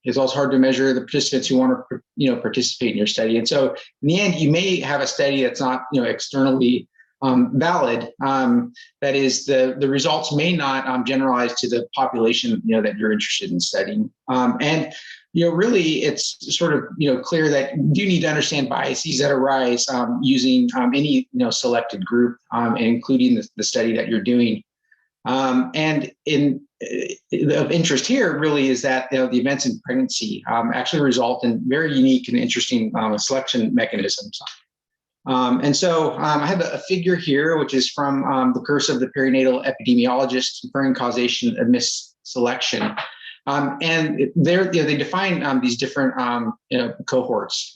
It's also hard to measure the participants who want to participate in your study. And so in the end, you may have a study that's not externally valid. That is, the results may not generalize to the population that you're interested in studying. And really, it's sort of clear that you do need to understand biases that arise using any selected group, including the study that you're doing. And of interest here really is that the events in pregnancy actually result in very unique and interesting selection mechanisms. And so I have a figure here, which is from the Curse of the Perinatal Epidemiologist, Comparing Causation of Misselection. And they define these different cohorts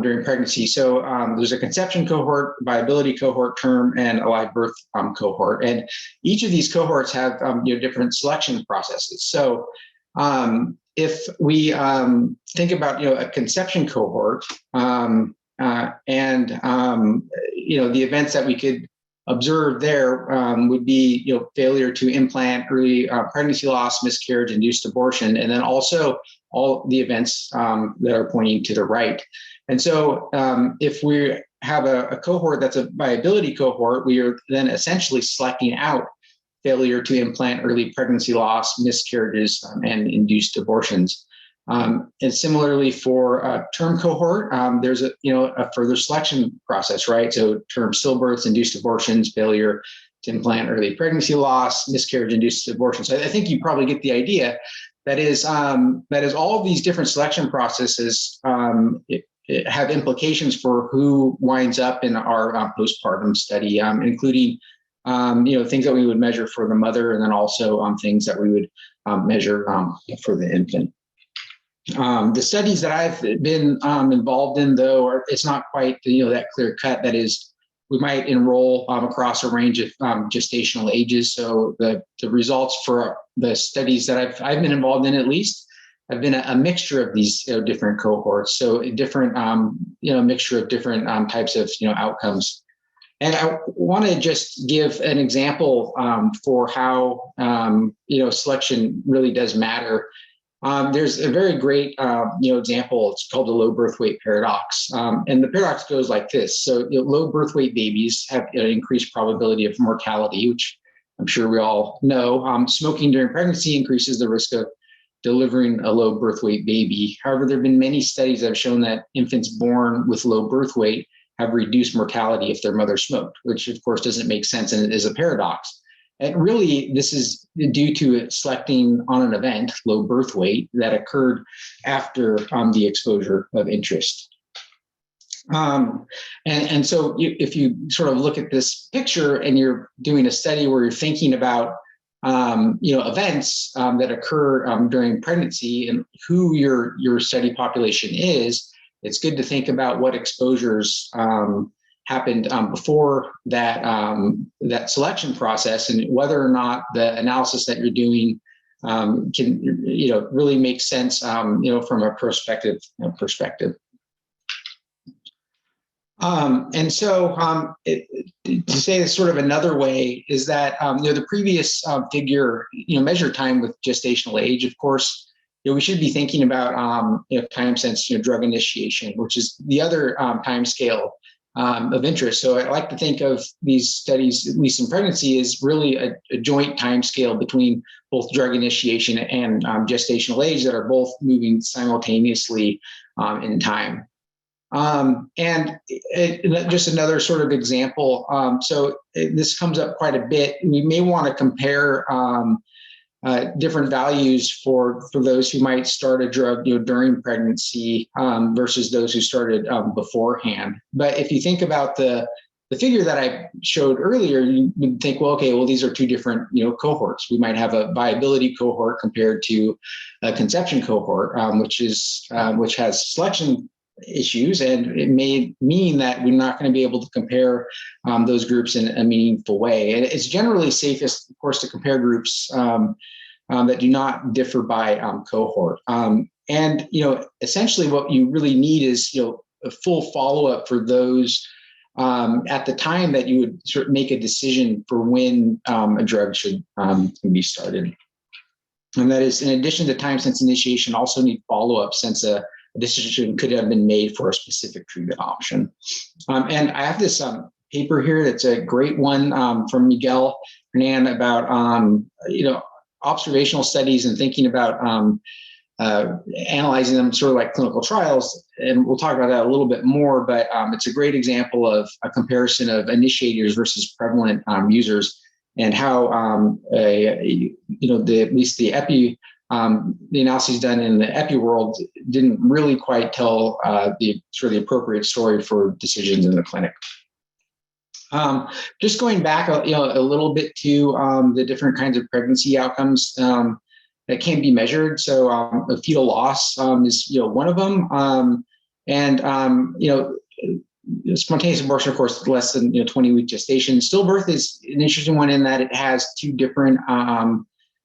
during pregnancy. So there's a conception cohort, viability cohort, term, and a live birth cohort. And each of these cohorts have different selection processes. So if we think about a conception cohort and the events that we could observe there would be failure to implant, early pregnancy loss, miscarriage, induced abortion, and then also all the events that are pointing to the right. And so if we have a cohort that's a viability cohort, we are then essentially selecting out failure to implant, early pregnancy loss, miscarriages, and induced abortions. And similarly for a term cohort, there's a further selection process, right? So term stillbirths, induced abortions, failure to implant, early pregnancy loss, miscarriage, induced abortions. So I think you probably get the idea. That is all of these different selection processes it have implications for who winds up in our postpartum study, including things that we would measure for the mother, and then also things that we would measure for the infant. The studies that I've been involved in, though, it's not quite that clear cut. That is, we might enroll across a range of gestational ages. So the results for the studies that I've been involved in, at least, have been a mixture of these different cohorts. So a different mixture of different types of outcomes. And I want to just give an example for how selection really does matter. There's a very great example. It's called the low birth weight paradox, and the paradox goes like this. So low birth weight babies have an increased probability of mortality, which I'm sure we all know. Smoking during pregnancy increases the risk of delivering a low birth weight baby. However, there have been many studies that have shown that infants born with low birth weight have reduced mortality if their mother smoked, which of course doesn't make sense and it is a paradox. And really, this is due to selecting on an event, low birth weight, that occurred after the exposure of interest. And so if you sort of look at this picture and you're doing a study where you're thinking about events that occur during pregnancy and who your study population is, it's good to think about what exposures happened before that selection process, and whether or not the analysis that you're doing can really make sense from a prospective perspective. And so to say this sort of another way is that the previous figure measured time with gestational age. Of course, we should be thinking about time since drug initiation, which is the other time scale of interest. So I like to think of these studies, at least in pregnancy, as really a joint timescale between both drug initiation and gestational age that are both moving simultaneously in time. Just another sort of example. So this comes up quite a bit. We may want to compare different values for those who might start a drug during pregnancy versus those who started beforehand. But if you think about the figure that I showed earlier, you would think, well, okay, well, these are two different cohorts. We might have a viability cohort compared to a conception cohort, which has selection issues, and it may mean that we're not going to be able to compare those groups in a meaningful way. And it's generally safest, of course, to compare groups that do not differ by cohort. And essentially, what you really need is a full follow-up for those at the time that you would sort of make a decision for when a drug should be started. And that is, in addition to time since initiation, also need follow-up since a decision could have been made for a specific treatment option. And I have this paper here that's a great one from Miguel Hernan about observational studies and thinking about analyzing them sort of like clinical trials. And we'll talk about that a little bit more, but it's a great example of a comparison of initiators versus prevalent users, and how at least the epi the analyses done in the epi world didn't really quite tell the appropriate story for decisions in the clinic. Just going back a little bit to the different kinds of pregnancy outcomes that can be measured. So fetal loss is one of them, spontaneous abortion, of course, less than 20-week gestation. Stillbirth is an interesting one in that it has two different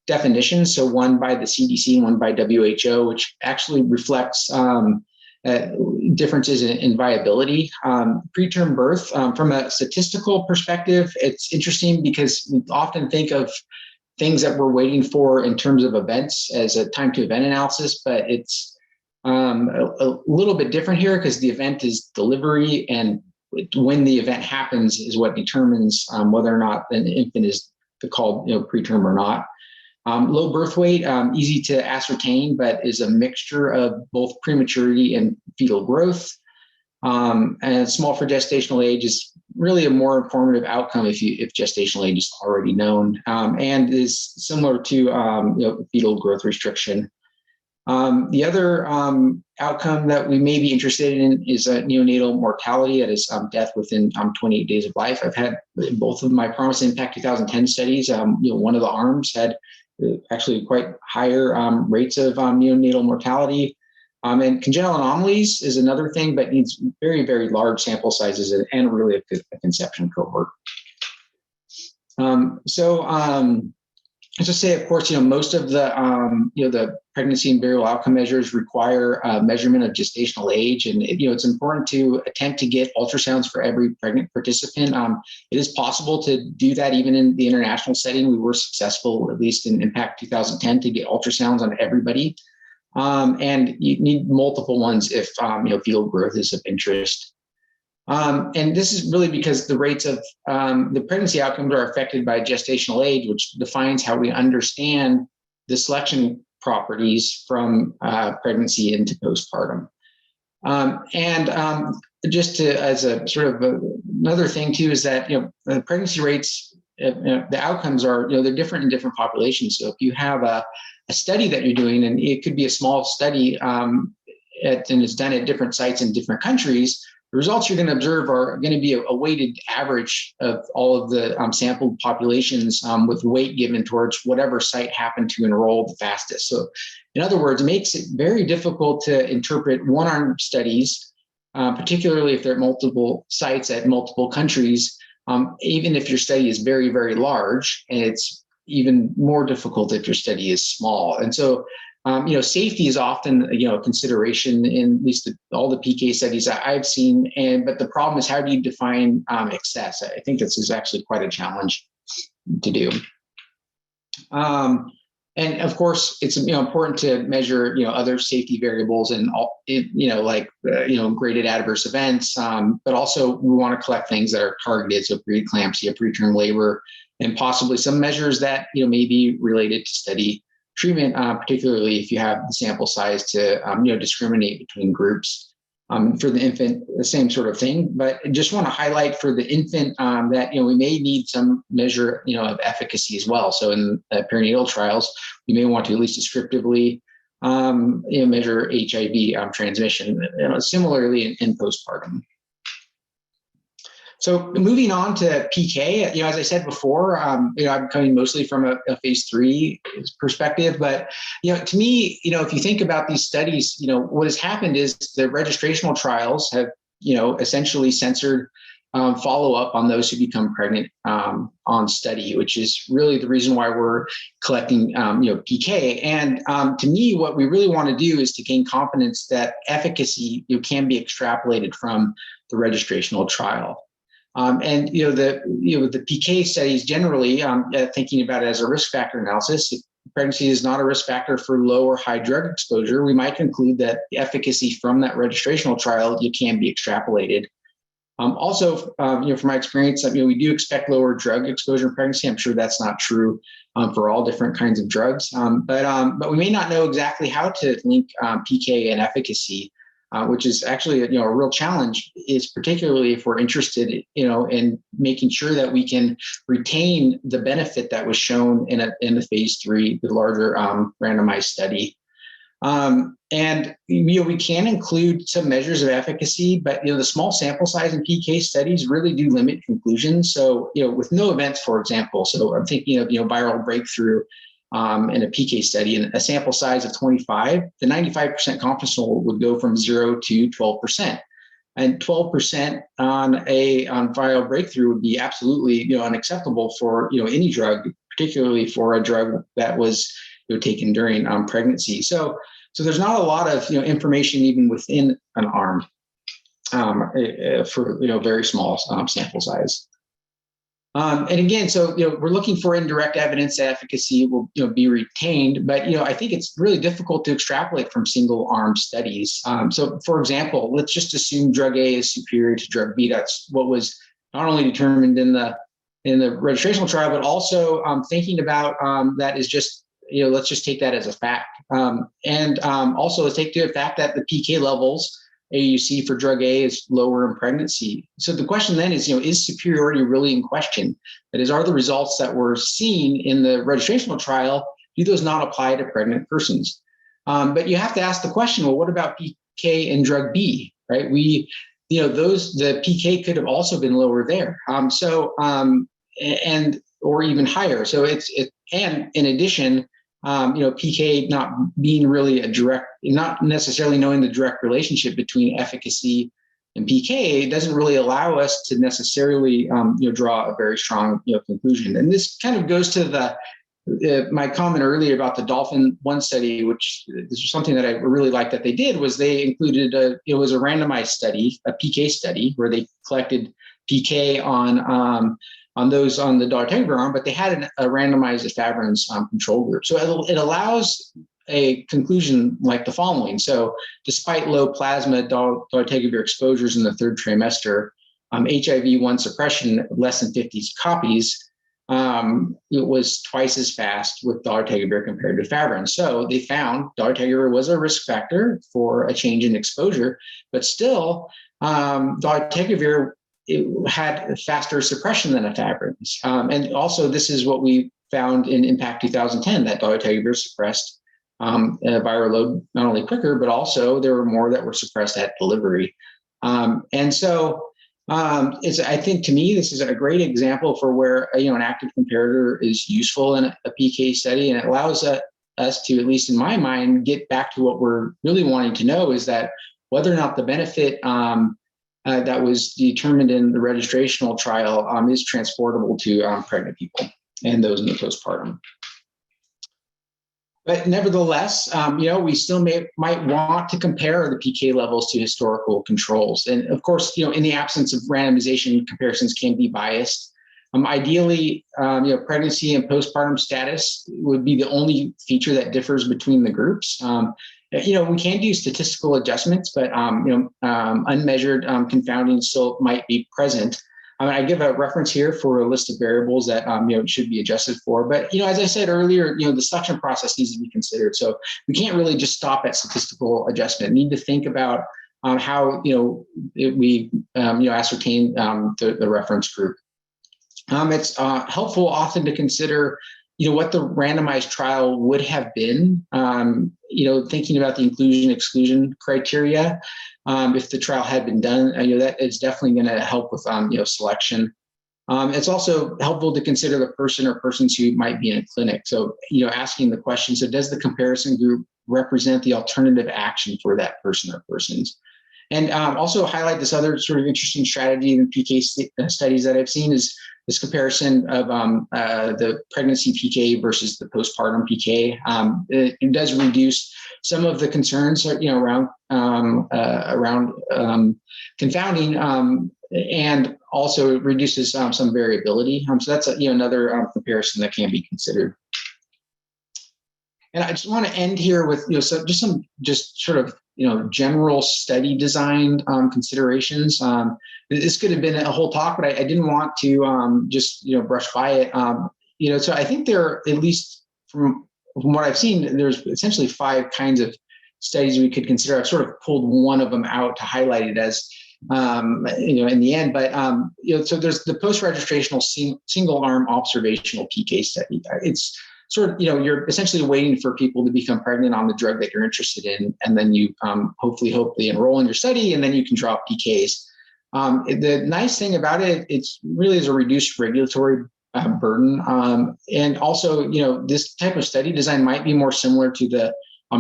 definitions. So one by the CDC and one by WHO, which actually reflects differences in viability. Preterm birth, from a statistical perspective, it's interesting because we often think of things that we're waiting for in terms of events as a time to event analysis, but it's a little bit different here because the event is delivery, and when the event happens is what determines whether or not an infant is called preterm or not. Low birth weight, easy to ascertain, but is a mixture of both prematurity and fetal growth. And small for gestational age is really a more informative outcome if gestational age is already known, and is similar to fetal growth restriction. The other outcome that we may be interested in is neonatal mortality, that is death within 28 days of life. I've had both of my Promise Impact 2010 studies. One of the arms had actually quite higher rates of neonatal mortality. And congenital anomalies is another thing, but needs very, very large sample sizes and really a conception cohort. As I say, of course, most of the the pregnancy and burial outcome measures require measurement of gestational age, and it's important to attempt to get ultrasounds for every pregnant participant. It is possible to do that even in the international setting. We were successful, at least in Impact 2010, to get ultrasounds on everybody, and you need multiple ones if fetal growth is of interest. And this is really because the rates of the pregnancy outcomes are affected by gestational age, which defines how we understand the selection properties from pregnancy into postpartum. Just to, as a sort of another thing too, is that the pregnancy rates, the outcomes are they're different in different populations. So if you have a study that you're doing, and it could be a small study, and it's done at different sites in different countries, the results you're going to observe are going to be a weighted average of all of the sampled populations, with weight given towards whatever site happened to enroll the fastest. So in other words, it makes it very difficult to interpret one-arm studies, particularly if they're at multiple sites at multiple countries, even if your study is very, very large, and it's even more difficult if your study is small. And so safety is often, a consideration in at least all the PK studies that I've seen. But the problem is, how do you define excess? I think this is actually quite a challenge to do. And of course, it's important to measure other safety variables and all like graded adverse events, but also we want to collect things that are targeted, so preeclampsia, preterm labor, and possibly some measures that may be related to study treatment, particularly if you have the sample size to discriminate between groups. For the infant, the same sort of thing, but I just want to highlight for the infant that we may need some measure of efficacy as well. So in perinatal trials, we may want to at least descriptively measure HIV transmission. Similarly in postpartum. So moving on to PK, as I said before, I'm coming mostly from a phase 3 perspective, but to me, if you think about these studies, what has happened is the registrational trials have essentially censored follow-up on those who become pregnant on study, which is really the reason why we're collecting PK. And to me, what we really want to do is to gain confidence that efficacy can be extrapolated from the registrational trial. And the PK studies generally, thinking about it as a risk factor analysis, if pregnancy is not a risk factor for low or high drug exposure, we might conclude that the efficacy from that registrational trial can be extrapolated. Also, from my experience, we do expect lower drug exposure in pregnancy. I'm sure that's not true for all different kinds of drugs, but we may not know exactly how to link PK and efficacy. Which is actually a real challenge, is particularly if we're interested in making sure that we can retain the benefit that was shown in the phase 3, the larger randomized study. And we can include some measures of efficacy, but the small sample size in PK studies really do limit conclusions. So with no events, for example, so I'm thinking of viral breakthrough in a PK study, and a sample size of 25, the 95% confidence interval would go from 0 to 12%. And 12% on viral breakthrough would be absolutely unacceptable for any drug, particularly for a drug that was taken during pregnancy. So there's not a lot of information even within an arm for very small sample size. And again, so we're looking for indirect evidence that efficacy will be retained, but I think it's really difficult to extrapolate from single arm studies. So for example, let's just assume drug A is superior to drug B. That's what was not only determined in the registrational trial, but also thinking about that is just let's just take that as a fact. And also let's take the fact that the PK levels AUC for drug A is lower in pregnancy. So the question then is superiority really in question? That is, are the results that we're seeing in the registrational trial, do those not apply to pregnant persons? But you have to ask the question, well, what about PK and drug B, right? The PK could have also been lower there. Or even higher. So and in addition, PK not being really not necessarily knowing the direct relationship between efficacy and PK doesn't really allow us to necessarily, draw a very strong, conclusion. And this kind of goes to my comment earlier about the Dolphin 1 study, which this was something that I really liked that they did, was they included it was a randomized study, a PK study, where they collected PK on those on the dolutegravir arm, but they had a randomized efavirenz control group. So it allows a conclusion like the following. So despite low plasma dolutegravir exposures in the 3rd trimester, HIV-1 suppression less than 50 copies, it was twice as fast with dolutegravir compared to efavirenz. So they found dolutegravir was a risk factor for a change in exposure, but still dolutegravir it had faster suppression than efavirenz. And also this is what we found in IMPACT 2010, that dolutegravir suppressed viral load not only quicker, but also there were more that were suppressed at delivery. And so I think to me, this is a great example for where an active comparator is useful in a PK study, and it allows us to, at least in my mind, get back to what we're really wanting to know, is that whether or not the benefit that was determined in the registrational trial is transportable to pregnant people and those in the postpartum. But nevertheless, we still might want to compare the PK levels to historical controls. And of course, in the absence of randomization, comparisons can be biased. Ideally, pregnancy and postpartum status would be the only feature that differs between the groups. We can do statistical adjustments, but unmeasured confounding still might be present. I give a reference here for a list of variables that should be adjusted for. But as I said earlier, the selection process needs to be considered. So we can't really just stop at statistical adjustment. We need to think about how we ascertain the reference group. It's helpful often to consider what the randomized trial would have been, thinking about the inclusion-exclusion criteria. If the trial had been done, that is definitely going to help with, selection. It's also helpful to consider the person or persons who might be in a clinic. So, asking the question, so does the comparison group represent the alternative action for that person or persons? And also highlight this other sort of interesting strategy in PK studies that I've seen is this comparison of the pregnancy PK versus the postpartum PK. It does reduce some of the concerns, around confounding, and also it reduces some variability. So that's another comparison that can be considered. And I just want to end here with just sort of general study design considerations. This could have been a whole talk, but I didn't want to just brush by it. So I think there are, at least from what I've seen, there's essentially 5 kinds of studies we could consider. I've sort of pulled one of them out to highlight it as in the end. But so there's the post-registrational single-arm observational PK study. It's sort of, you're essentially waiting for people to become pregnant on the drug that you're interested in, and then you hopefully enroll in your study, and then you can draw PKs. The nice thing about it, it's really is a reduced regulatory burden, and also, this type of study design might be more similar to the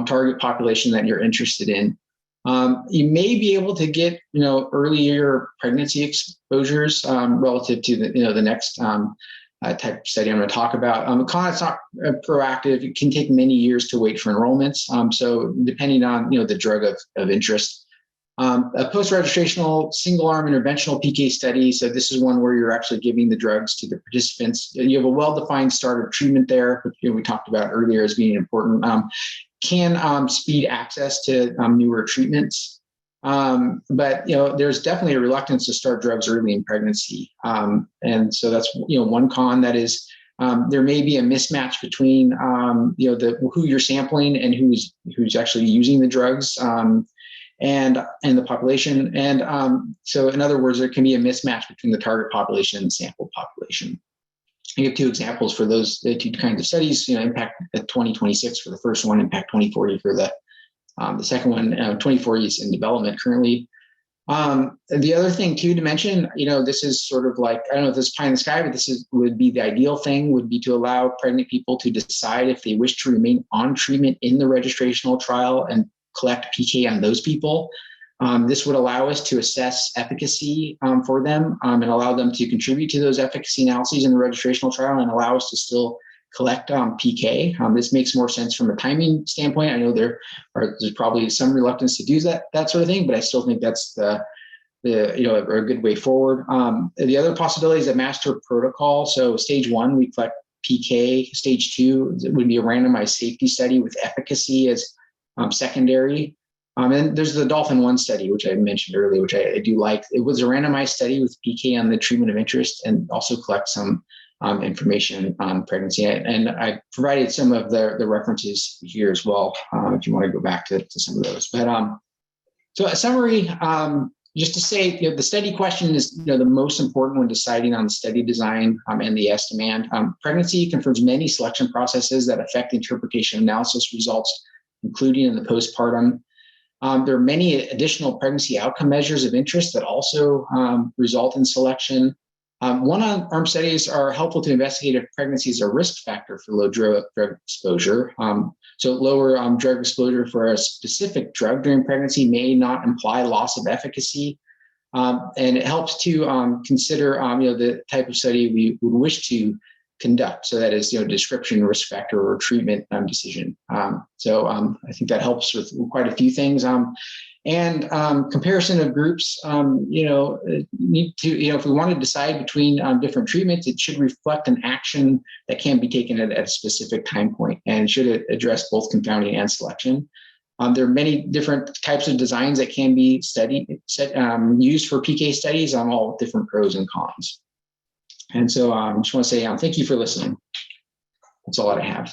target population that you're interested in. You may be able to get earlier pregnancy exposures relative to the next type of study I'm going to talk about. It's not proactive. It can take many years to wait for enrollments. So depending on the drug of interest. A post-registrational single-arm interventional PK study. So this is one where you're actually giving the drugs to the participants. You have a well-defined start of treatment there, which we talked about earlier as being important. Can speed access to newer treatments. But there's definitely a reluctance to start drugs early in pregnancy, and so that's one con. That is, there may be a mismatch between who you're sampling and who's actually using the drugs, and the population. And so, in other words, there can be a mismatch between the target population and the sample population. I give 2 examples for those 2 kinds of studies. Impact 2026 for the first one, Impact 2040 for the second one. 2040 is in development currently. The other thing too to mention, this is sort of like, I don't know if this is pie in the sky, but would be the ideal thing, would be to allow pregnant people to decide if they wish to remain on treatment in the registrational trial and collect PK on those people. This would allow us to assess efficacy for them, and allow them to contribute to those efficacy analyses in the registrational trial, and allow us to still collect PK. This makes more sense from a timing standpoint. I know there's probably some reluctance to do that sort of thing, but I still think that's a good way forward. The other possibility is a master protocol. So stage 1, we collect PK. Stage 2 would be a randomized safety study with efficacy as secondary. And there's the Dolphin 1 study, which I mentioned earlier, which I do like. It was a randomized study with PK on the treatment of interest, and also collect some information on pregnancy. And I provided some of the references here as well, if you want to go back to some of those. But so a summary, just to say, the study question is the most important when deciding on the study design and the estimand. Pregnancy confirms many selection processes that affect the interpretation analysis results, including in the postpartum. There are many additional pregnancy outcome measures of interest that also result in selection. One-arm studies are helpful to investigate if pregnancy is a risk factor for low drug exposure. So lower drug exposure for a specific drug during pregnancy may not imply loss of efficacy. And it helps to consider the type of study we would wish to conduct. So that is, description, risk factor, or treatment decision. So I think that helps with quite a few things. And comparison of groups, need to, if we want to decide between different treatments, it should reflect an action that can be taken at a specific time point, and should address both confounding and selection. There are many different types of designs that can be used for PK studies on all different pros and cons. And so I just want to say thank you for listening. That's all that I have.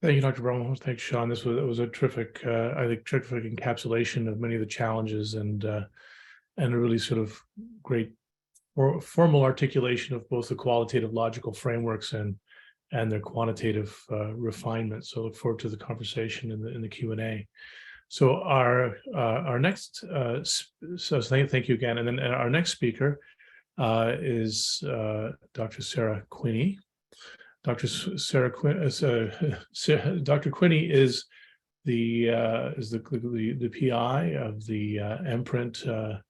Thank you, Dr. Brummel. Thanks, Sean. This was a terrific, I think, terrific encapsulation of many of the challenges and a really sort of great formal articulation of both the qualitative logical frameworks and their quantitative refinement. So I look forward to the conversation in the Q&A. So our next, so thank you again. And then our next speaker is Dr. Sara Quinney. Dr. Quinney is the PI of the MPRINT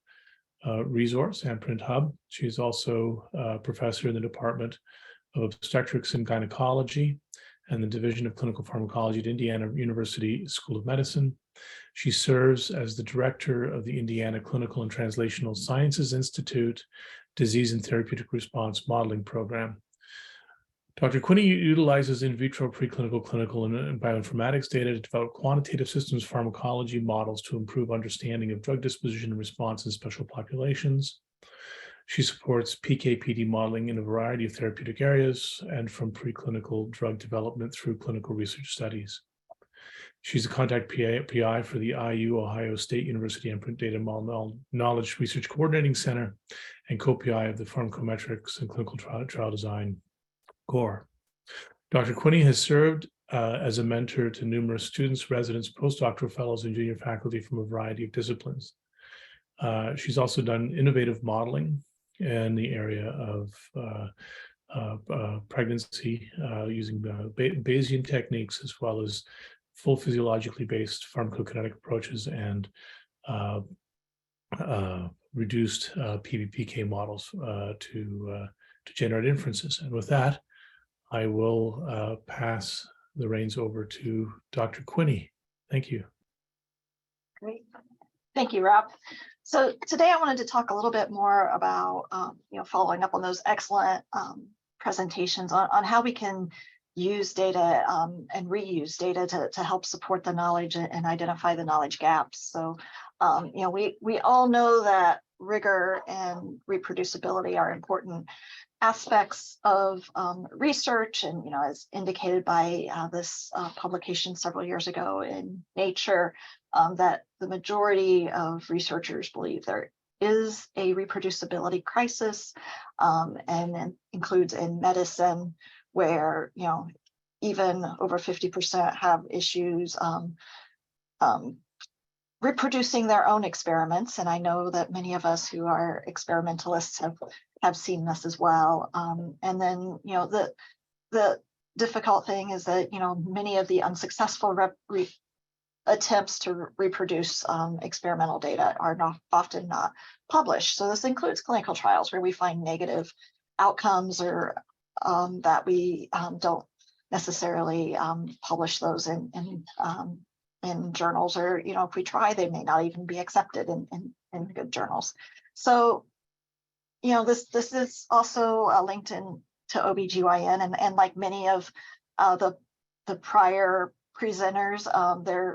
resource, MPRINT Hub. She's also a professor in the Department of Obstetrics and Gynecology and the Division of Clinical Pharmacology at Indiana University School of Medicine. She serves as the director of the Indiana Clinical and Translational Sciences Institute Disease and Therapeutic Response Modeling Program. Dr. Quinney utilizes in vitro preclinical, clinical, and bioinformatics data to develop quantitative systems pharmacology models to improve understanding of drug disposition and response in special populations. She supports PK/PD modeling in a variety of therapeutic areas and from preclinical drug development through clinical research studies. She's a contact PI for the IU Ohio State University MPRINT Data Knowledge Research Coordinating Center and co-PI of the Pharmacometrics and Clinical Trial Design Core. Dr. Quinney has served as a mentor to numerous students, residents, postdoctoral fellows, and junior faculty from a variety of disciplines. She's also done innovative modeling in the area of pregnancy using Bayesian techniques, as well as full physiologically based pharmacokinetic approaches and reduced PBPK models to generate inferences. And with that, I will pass the reins over to Dr. Quinney. Thank you. Great. Thank you, Rob. So today I wanted to talk a little bit more about, following up on those excellent presentations on how we can use data and reuse data to help support the knowledge and identify the knowledge gaps. So, we all know that rigor and reproducibility are important aspects of research, and as indicated by this publication several years ago in Nature, that the majority of researchers believe there is a reproducibility crisis, and includes in medicine, where even over 50% have issues reproducing their own experiments. And I know that many of us who are experimentalists have seen this as well. And then the difficult thing is that many of the unsuccessful attempts to reproduce experimental data are often not published. So this includes clinical trials where we find negative outcomes, or that we don't necessarily publish those in journals, or if we try, they may not even be accepted in good journals. So this is also linked in to OBGYN, and like many of the prior presenters,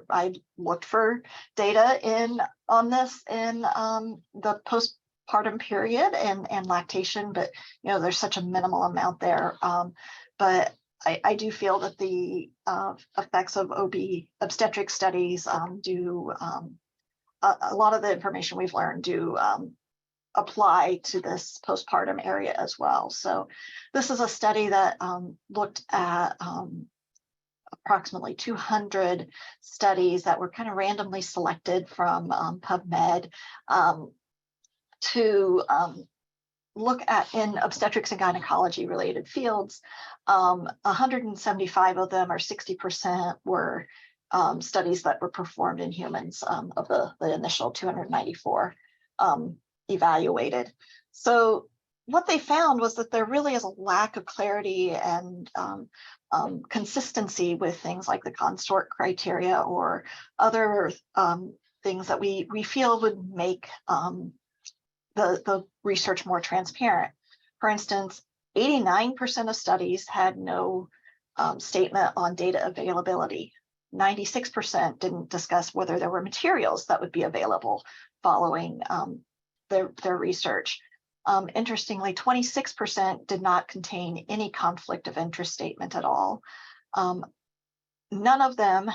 I looked for data on this in the postpartum period and lactation, but there's such a minimal amount there. But I do feel that the effects of obstetric studies do a lot of the information we've learned do apply to this postpartum area as well. So this is a study that looked at approximately 200 studies that were kind of randomly selected from PubMed to look at in obstetrics and gynecology related fields. 175 of them, or 60%, were studies that were performed in humans of the initial 294 evaluated. So what they found was that there really is a lack of clarity and consistency with things like the consort criteria or other things that we feel would make the research more transparent. For instance, 89% of studies had no statement on data availability. 96% didn't discuss whether there were materials that would be available following their research. Interestingly, 26% did not contain any conflict of interest statement at all. None of them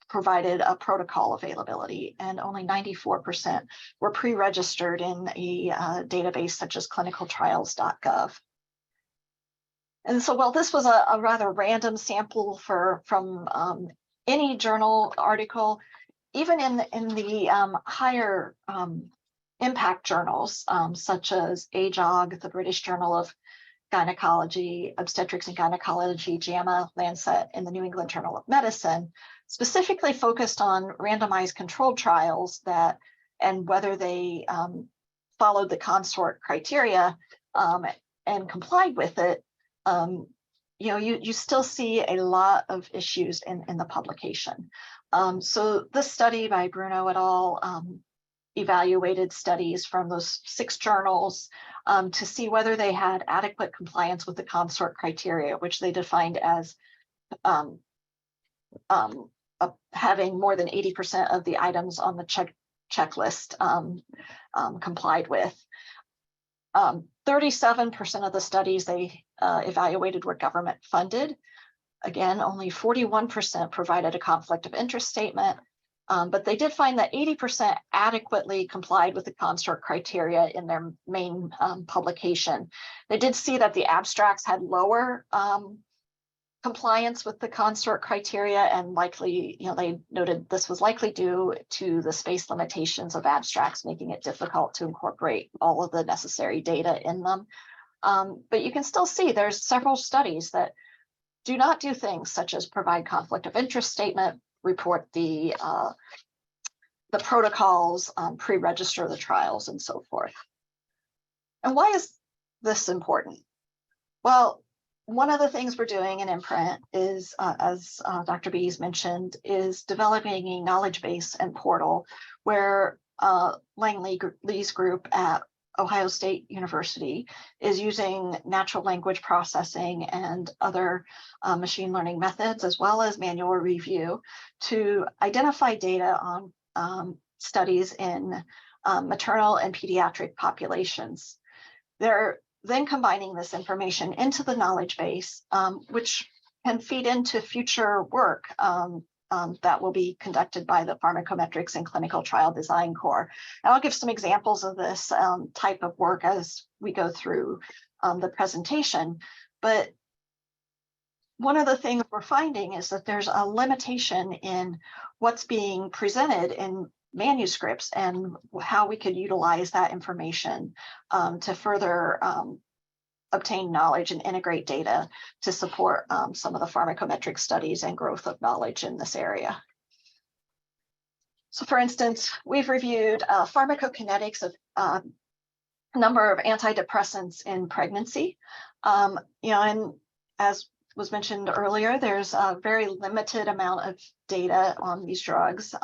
provided a protocol availability, and only 94% were pre-registered in a database such as clinicaltrials.gov. And so while this was a rather random sample from any journal article, even in the higher impact journals, such as AJOG, the British Journal of Gynecology, Obstetrics and Gynecology, JAMA, Lancet, and the New England Journal of Medicine, specifically focused on randomized controlled trials that and whether they followed the consort criteria and complied with it. You still see a lot of issues in the publication. So this study by Bruno et al. Evaluated studies from those 6 journals to see whether they had adequate compliance with the consort criteria, which they defined as having more than 80% of the items on the checklist complied with. 37% of the studies they evaluated were government funded. Again, only 41% provided a conflict of interest statement. But they did find that 80% adequately complied with the consort criteria in their main publication. They did see that the abstracts had lower compliance with the consort criteria, and likely, they noted this was likely due to the space limitations of abstracts, making it difficult to incorporate all of the necessary data in them. But you can still see there's several studies that do not do things such as provide conflict of interest statement, report the protocols, pre-register the trials, and so forth. And why is this important? Well, one of the things we're doing in MPRINT is, as Dr. Bies mentioned, is developing a knowledge base and portal where Lang Lee's group at Ohio State University is using natural language processing and other machine learning methods, as well as manual review, to identify data on studies in maternal and pediatric populations. They're then combining this information into the knowledge base, which can feed into future work that will be conducted by the Pharmacometrics and Clinical Trial Design Core. And I'll give some examples of this type of work as we go through the presentation. But one of the things we're finding is that there's a limitation in what's being presented in manuscripts and how we could utilize that information to further obtain knowledge and integrate data to support some of the pharmacometric studies and growth of knowledge in this area. So for instance, we've reviewed pharmacokinetics of a number of antidepressants in pregnancy. And as was mentioned earlier, there's a very limited amount of data on these drugs.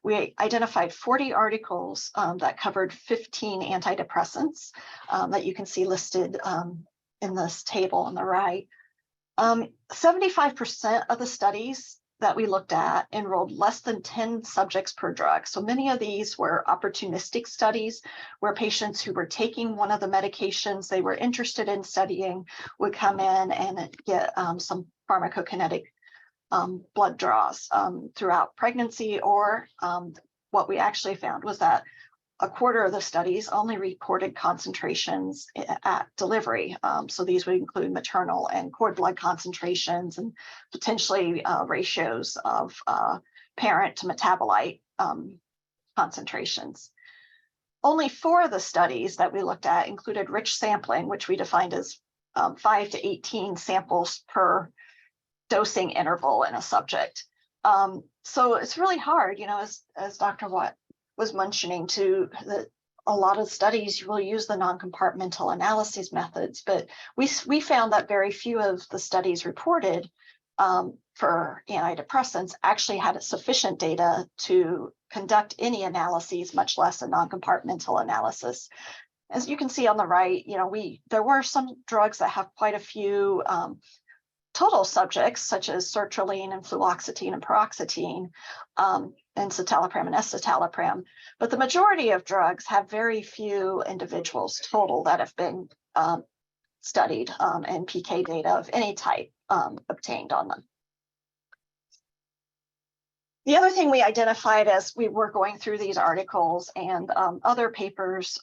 We identified 40 articles that covered 15 antidepressants that you can see listed in this table on the right. 75% of the studies that we looked at enrolled less than 10 subjects per drug. So many of these were opportunistic studies where patients who were taking one of the medications they were interested in studying would come in and get some pharmacokinetic blood draws throughout pregnancy, or what we actually found was that a quarter of the studies only reported concentrations at delivery. So these would include maternal and cord blood concentrations and potentially ratios of parent to metabolite concentrations. Only 4 of the studies that we looked at included rich sampling, which we defined as 5 to 18 samples per dosing interval in a subject. So it's really hard, as Dr. Watt was mentioning, a lot of studies will use the non-compartmental analysis methods, but we found that very few of the studies reported for antidepressants actually had sufficient data to conduct any analyses, much less a non-compartmental analysis. As you can see on the right, there were some drugs that have quite a few total subjects, such as sertraline and fluoxetine and paroxetine, and citalopram and escitalopram. But the majority of drugs have very few individuals total that have been studied and PK data of any type obtained on them. The other thing we identified as we were going through these articles and other papers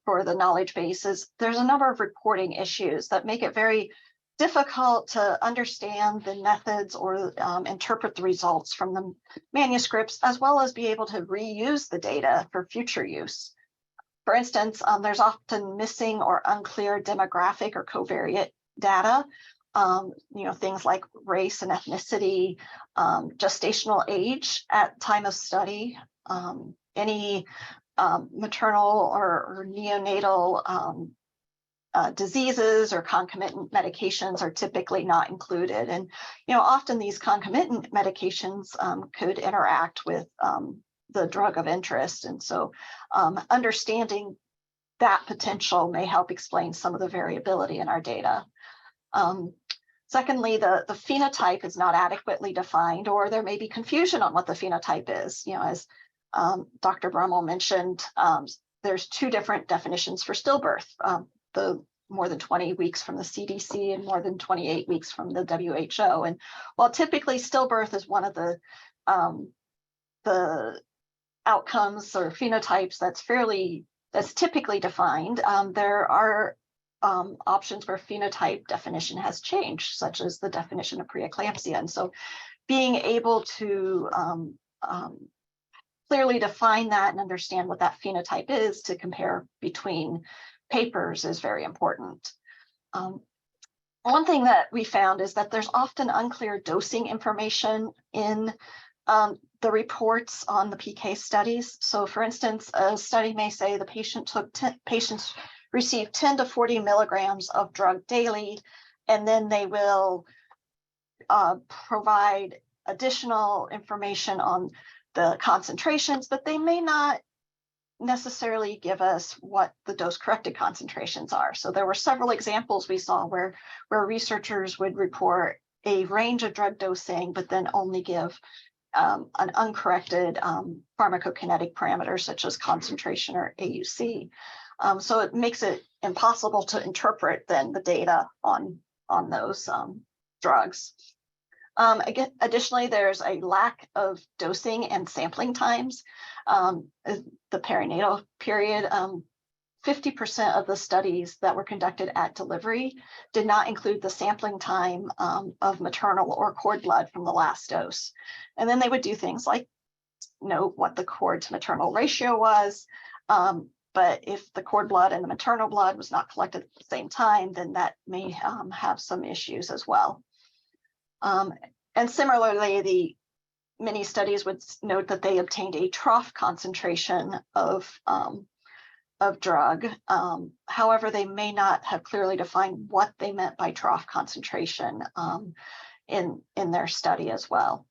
for the knowledge base is there's a number of reporting issues that make it very difficult to understand the methods or interpret the results from the manuscripts, as well as be able to reuse the data for future use. For instance, there's often missing or unclear demographic or covariate data, things like race and ethnicity, gestational age at time of study, any maternal or neonatal diseases or concomitant medications are typically not included. And, often these concomitant medications could interact with the drug of interest. And so understanding that potential may help explain some of the variability in our data. Secondly, the phenotype is not adequately defined, or there may be confusion on what the phenotype is. As Dr. Brummel mentioned, there's two different definitions for stillbirth. The more than 20 weeks from the CDC and more than 28 weeks from the WHO. And while typically stillbirth is one of the outcomes or phenotypes that's typically defined, there are options where phenotype definition has changed, such as the definition of preeclampsia. And so being able to clearly define that and understand what that phenotype is to compare between papers is very important. One thing that we found is that there's often unclear dosing information in the reports on the PK studies. So for instance, a study may say the patients received 10 to 40 milligrams of drug daily, and then they will provide additional information on the concentrations, but they may not necessarily give us what the dose corrected concentrations are. So there were several examples we saw where researchers would report a range of drug dosing, but then only give an uncorrected pharmacokinetic parameters such as concentration or AUC. So it makes it impossible to interpret then the data on those drugs. Additionally, there's a lack of dosing and sampling times. The perinatal period, 50% of the studies that were conducted at delivery did not include the sampling time of maternal or cord blood from the last dose. And then they would do things like note what the cord to maternal ratio was. But if the cord blood and the maternal blood was not collected at the same time, then that may have some issues as well. And similarly, many studies would note that they obtained a trough concentration of drug. However, they may not have clearly defined what they meant by trough concentration in their study as well.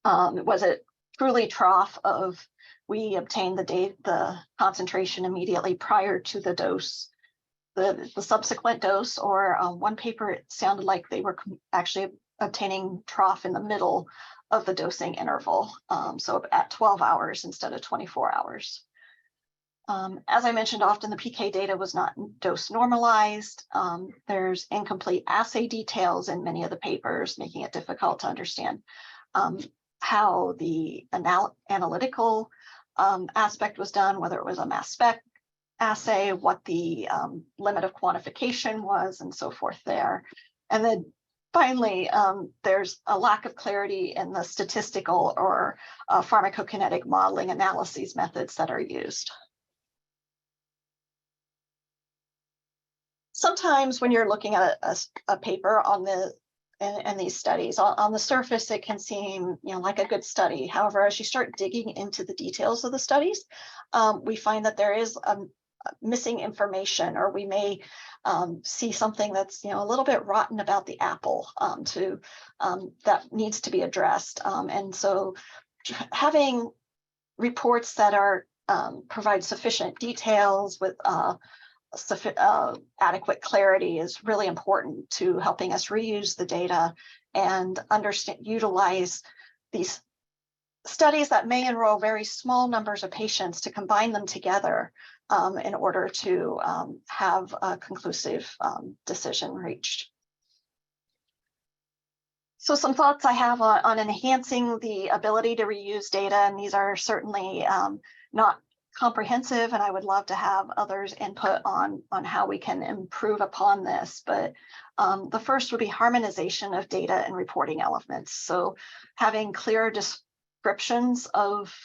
Was it truly trough of we obtained the concentration immediately prior to the dose, the subsequent dose, or one paper, it sounded like they were actually obtaining trough in the middle of the dosing interval, so at 12 hours instead of 24 hours. As I mentioned, often the PK data was not dose normalized. There's incomplete assay details in many of the papers, making it difficult to understand how the analytical aspect was done, whether it was a mass spec assay, what the limit of quantification was, and so forth there. And then finally, there's a lack of clarity in the statistical or pharmacokinetic modeling analyses methods that are used. Sometimes when you're looking at a paper on the in these studies. On the surface, it can seem, like a good study. However, as you start digging into the details of the studies, we find that there is missing information, or we may see something that's a little bit rotten about the apple that needs to be addressed. And so having reports that are provide sufficient details with adequate clarity is really important to helping us reuse the data and utilize these studies that may enroll very small numbers of patients to combine them together in order to have a conclusive decision reached. So some thoughts I have on enhancing the ability to reuse data, and these are certainly not comprehensive, and I would love to have others input on how we can improve upon this. But the first would be harmonization of data and reporting elements. So having clear descriptions of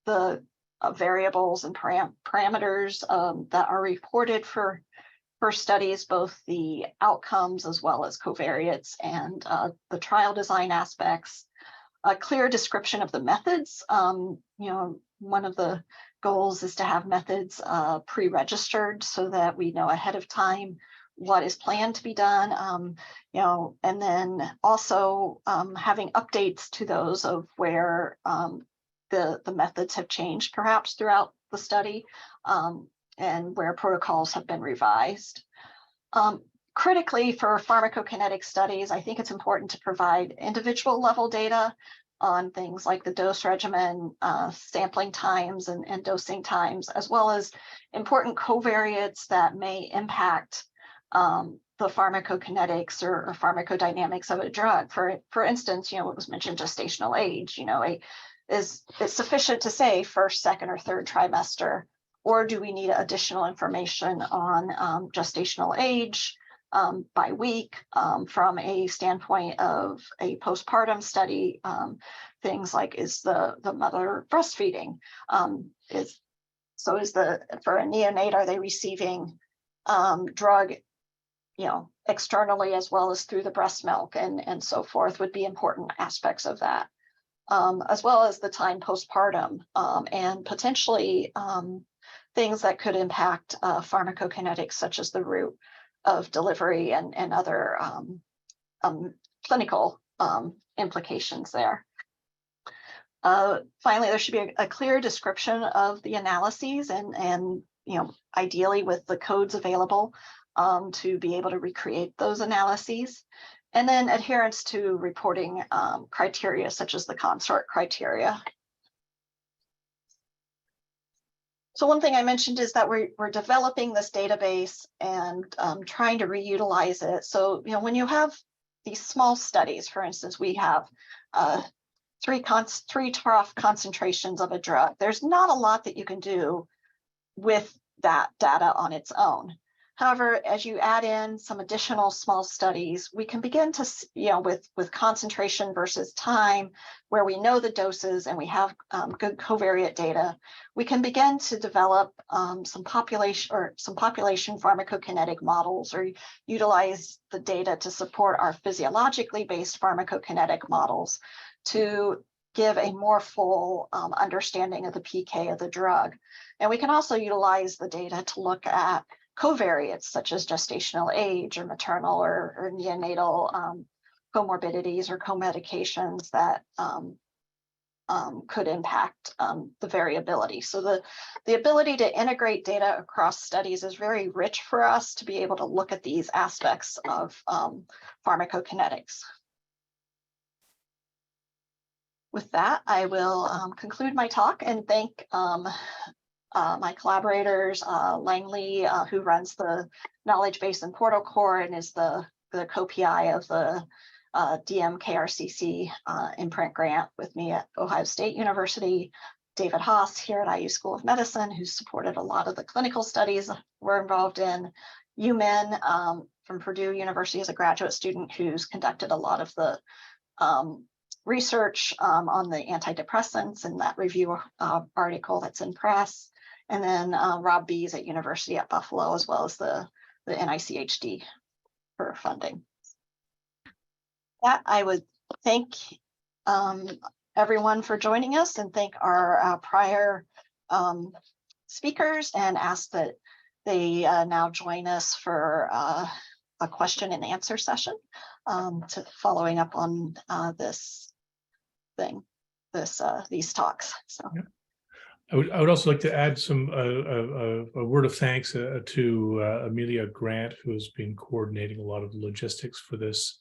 the variables and parameters that are reported for studies, both the outcomes as well as covariates and the trial design aspects. A clear description of the methods. One of the goals is to have methods pre-registered so that we know ahead of time what is planned to be done, and then also having updates to those of where the methods have changed perhaps throughout the study, and where protocols have been revised. Critically, for pharmacokinetic studies, I think it's important to provide individual level data on things like the dose regimen, sampling times and dosing times, as well as important covariates that may impact the pharmacokinetics or pharmacodynamics of a drug. For instance, what was mentioned, gestational age, is sufficient to say first, second, or third trimester, or do we need additional information on gestational age by week from a standpoint of a postpartum study? Things like, is the mother breastfeeding? For a neonate, are they receiving drug externally as well as through the breast milk, and so forth, would be important aspects of that, as well as the time postpartum, and potentially things that could impact pharmacokinetics, such as the route of delivery and other clinical implications there. Finally, there should be a clear description of the analyses and ideally with the codes available to be able to recreate those analyses. And then adherence to reporting criteria, such as the consort criteria. So one thing I mentioned is that we're developing this database and trying to reutilize it. So, when you have these small studies, for instance, we have three trough concentrations of a drug. There's not a lot that you can do with that data on its own. However, as you add in some additional small studies, we can begin to, with concentration versus time, where we know the doses and we have good covariate data, we can begin to develop some population pharmacokinetic models, or utilize the data to support our physiologically based pharmacokinetic models to give a more full understanding of the PK of the drug. And we can also utilize the data to look at covariates such as gestational age or maternal or neonatal comorbidities or co-medications that could impact the variability. So the ability to integrate data across studies is very rich for us to be able to look at these aspects of pharmacokinetics. With that, I will conclude my talk and thank my collaborators, Langley, who runs the Knowledge Base and Portal Core and is the co-PI of the DMKRCC MPRINT grant with me at Ohio State University, David Haas here at IU School of Medicine, who supported a lot of the clinical studies we're involved in, Yumin from Purdue University as a graduate student who's conducted a lot of the research on the antidepressants in that review article that's in press. And then Rob Bies at University at Buffalo, as well as the NICHD for funding. Yeah, I would thank everyone for joining us and thank our prior speakers and ask that they now join us for a question and answer session to following up on these talks. So. Yeah. I would also like to add some a word of thanks to Amelia Grant, who has been coordinating a lot of the logistics for this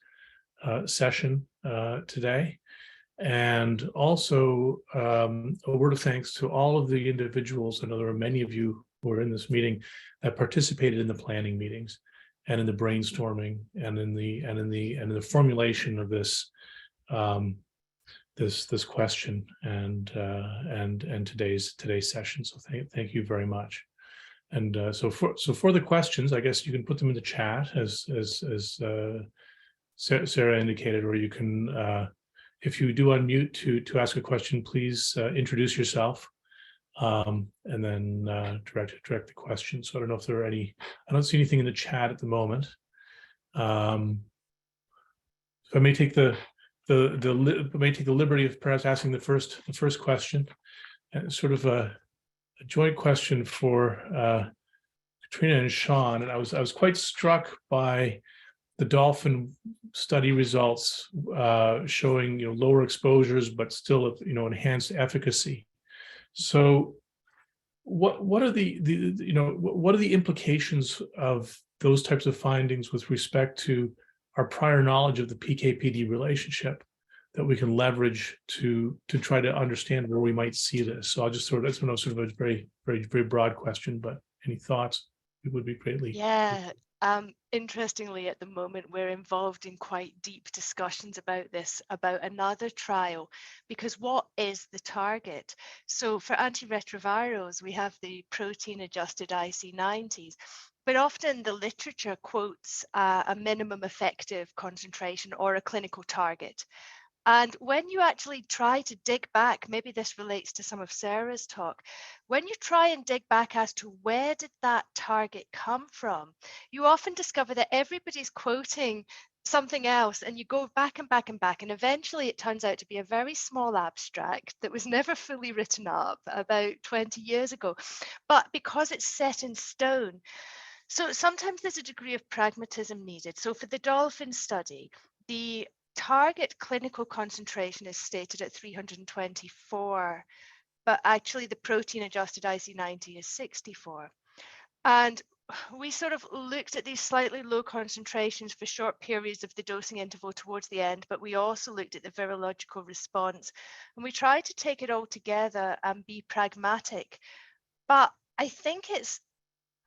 session today. And also a word of thanks to all of the individuals, I know there are many of you who are in this meeting, that participated in the planning meetings and in the brainstorming and in the formulation of this this question and today's session. So thank you very much. And so for the questions, I guess you can put them in the chat as Sarah indicated, or you can if you do unmute to ask a question, please introduce yourself and then direct the question. So I don't know if there are any. I don't see anything in the chat at the moment. So I may take the liberty of perhaps asking the first question, sort of a joint question for Catriona and Sean. And I was quite struck by the dolphin study results showing lower exposures, but still enhanced efficacy. So what are the implications of those types of findings with respect to our prior knowledge of the PK/PD relationship that we can leverage to try to understand where we might see this? So I'll just sort of, that's sort of a very, very, very broad question, but any thoughts? It would be greatly. Yeah. Interestingly, at the moment, we're involved in quite deep discussions about this, about another trial, because what is the target? So for antiretrovirals, we have the protein-adjusted IC90s, but often the literature quotes a minimum effective concentration or a clinical target. And when you actually try to dig back, maybe this relates to some of Sarah's talk, when you try and dig back as to where did that target come from, you often discover that everybody's quoting something else, and you go back and back and back, and eventually it turns out to be a very small abstract that was never fully written up about 20 years ago, but because it's set in stone. So sometimes there's a degree of pragmatism needed. So for the dolphin study, the target clinical concentration is stated at 324, but actually the protein adjusted IC90 is 64. And we sort of looked at these slightly low concentrations for short periods of the dosing interval towards the end, but we also looked at the virological response, and we tried to take it all together and be pragmatic. But I think it's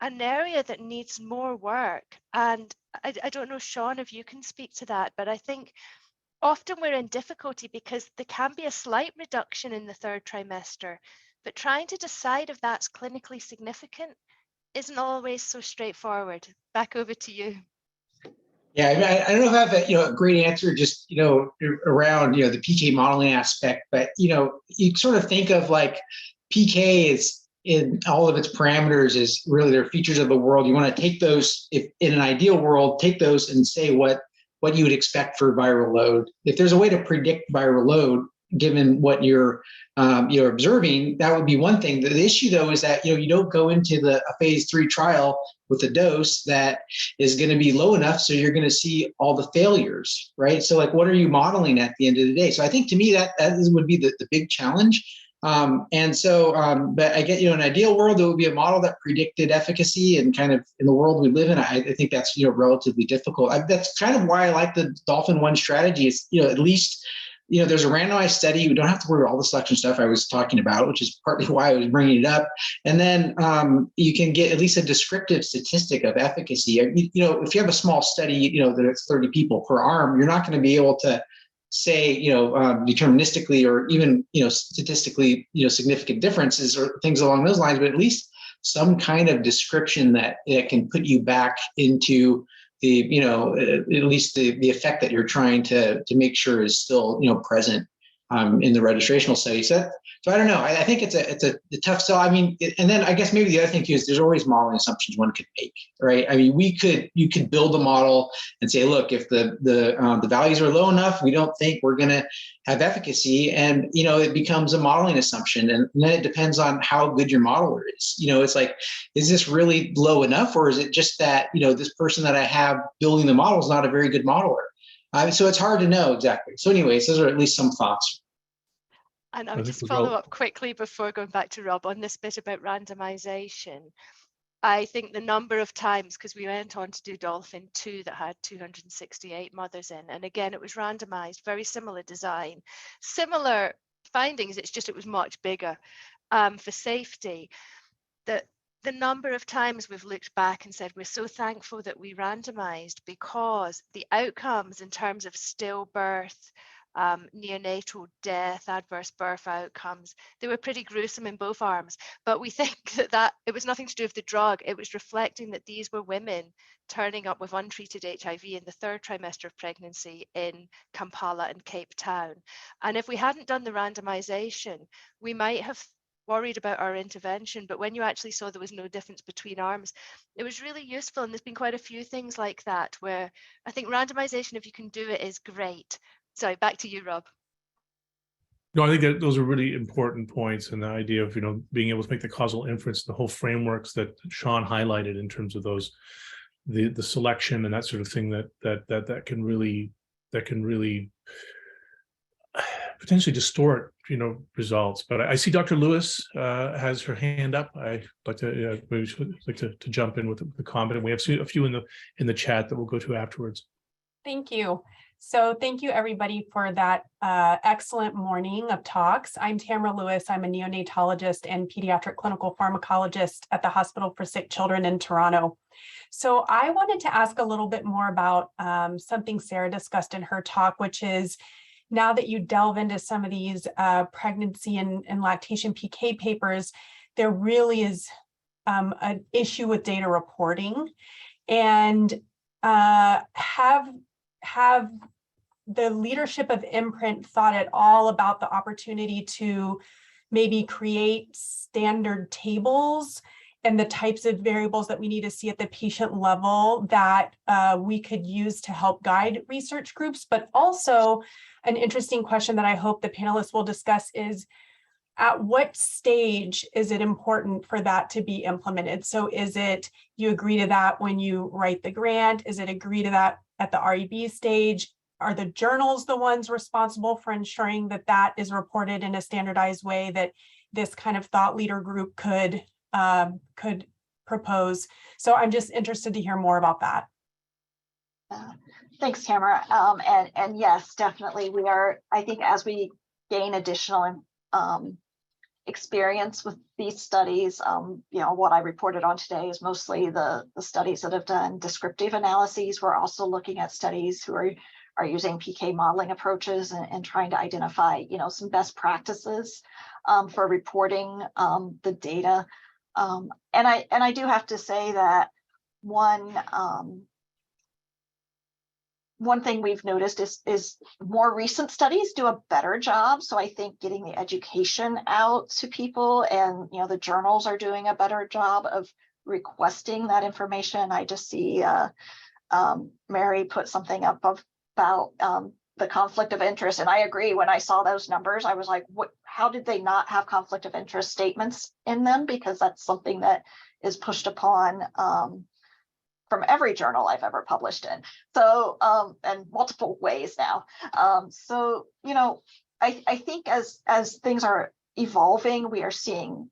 an area that needs more work. And I don't know, Sean, if you can speak to that, but I think often we're in difficulty because there can be a slight reduction in the third trimester, but trying to decide if that's clinically significant isn't always so straightforward. Back over to you. Yeah, I don't know if I have a great answer just around the PK modeling aspect, but you sort of think of like PK is in all of its parameters is really their features of the world. You want to take those, if in an ideal world, take those and say what you would expect for viral load. If there's a way to predict viral load, given what you're observing, that would be one thing. The issue though is that you don't go into a phase 3 trial with a dose that is going to be low enough so you're going to see all the failures, right? So like, what are you modeling at the end of the day? So I think to me that would be the big challenge. But I get, in an ideal world, it would be a model that predicted efficacy, and kind of in the world we live in, I think that's, relatively difficult. That's kind of why I like the Dolphin 1 strategy is, at least, there's a randomized study. We don't have to worry about all the selection stuff I was talking about, which is partly why I was bringing it up. And then you can get at least a descriptive statistic of efficacy. If you have a small study, that it's 30 people per arm, you're not going to be able to say, deterministically or even, statistically, significant differences or things along those lines, but at least some kind of description that can put you back into the, at least the effect that you're trying to make sure is still, present. in the registrational study. So I don't know. I think it's a tough sell. I mean, and then I guess maybe the other thing too is there's always modeling assumptions one could make, right? I mean, you could build a model and say, look, if the values are low enough, we don't think we're going to have efficacy, and it becomes a modeling assumption, and then it depends on how good your modeler is. It's like, is this really low enough, or is it just that this person that I have building the model is not a very good modeler? So it's hard to know exactly. So anyways, those are at least some thoughts. And I'll just follow up quickly before going back to Rob on this bit about randomization. I think the number of times, because we went on to do Dolphin 2 that had 268 mothers in, and again, it was randomized, very similar design, similar findings, it's just it was much bigger for safety. The number of times we've looked back and said, we're so thankful that we randomized, because the outcomes in terms of stillbirth, neonatal death, adverse birth outcomes, they were pretty gruesome in both arms. But we think that it was nothing to do with the drug. It was reflecting that these were women turning up with untreated HIV in the 3rd trimester of pregnancy in Kampala and Cape Town. And if we hadn't done the randomization, we might have worried about our intervention, but when you actually saw there was no difference between arms, it was really useful. And there's been quite a few things like that where I think randomization, if you can do it, is great. Sorry, back to you, Rob. No, I think that those are really important points, and the idea of being able to make the causal inference, the whole frameworks that Sean highlighted in terms of those, the selection and that sort of thing that can really potentially distort results. But I see Dr. Lewis has her hand up. I'd like to maybe like to jump in with the comment, and we have a few in the chat that we'll go to afterwards. Thank you. So thank you everybody for that excellent morning of talks. I'm Tamara Lewis. I'm a neonatologist and pediatric clinical pharmacologist at the Hospital for Sick Children in Toronto. So I wanted to ask a little bit more about something Sara discussed in her talk, which is, now that you delve into some of these pregnancy and lactation PK papers, there really is an issue with data reporting. And have the leadership of MPRINT thought at all about the opportunity to maybe create standard tables and the types of variables that we need to see at the patient level that we could use to help guide research groups? But also, an interesting question that I hope the panelists will discuss is, at what stage is it important for that to be implemented? So is it you agree to that when you write the grant? Is it agree to that at the REB stage? Are the journals the ones responsible for ensuring that that is reported in a standardized way that this kind of thought leader group could propose? So I'm just interested to hear more about that. Thanks, Tamara. And yes, definitely we are, I think as we gain additional experience with these studies, what I reported on today is mostly the studies that have done descriptive analyses. We're also looking at studies who are using PK modeling approaches and trying to identify, some best practices for reporting the data. And I do have to say that one thing we've noticed is more recent studies do a better job. So I think getting the education out to people, and the journals are doing a better job of requesting that information. I just see Mary put something up about the conflict of interest, and I agree. When I saw those numbers, I was like, what? How did they not have conflict of interest statements in them? Because that's something that is pushed upon from every journal I've ever published in. So, and multiple ways now. So, I think as things are evolving, we are seeing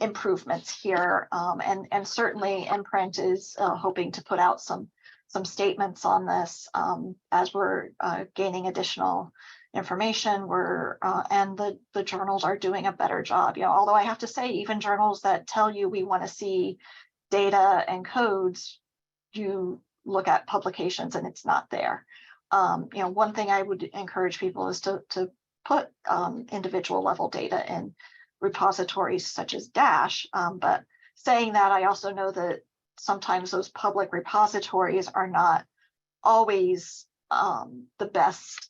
improvements here. And certainly MPRINT is hoping to put out some statements on this as we're gaining additional information. And the journals are doing a better job. Although I have to say, even journals that tell you we want to see data and codes, you look at publications and it's not there. One thing I would encourage people is to put individual level data in repositories such as DASH. But saying that, I also know that sometimes those public repositories are not always the best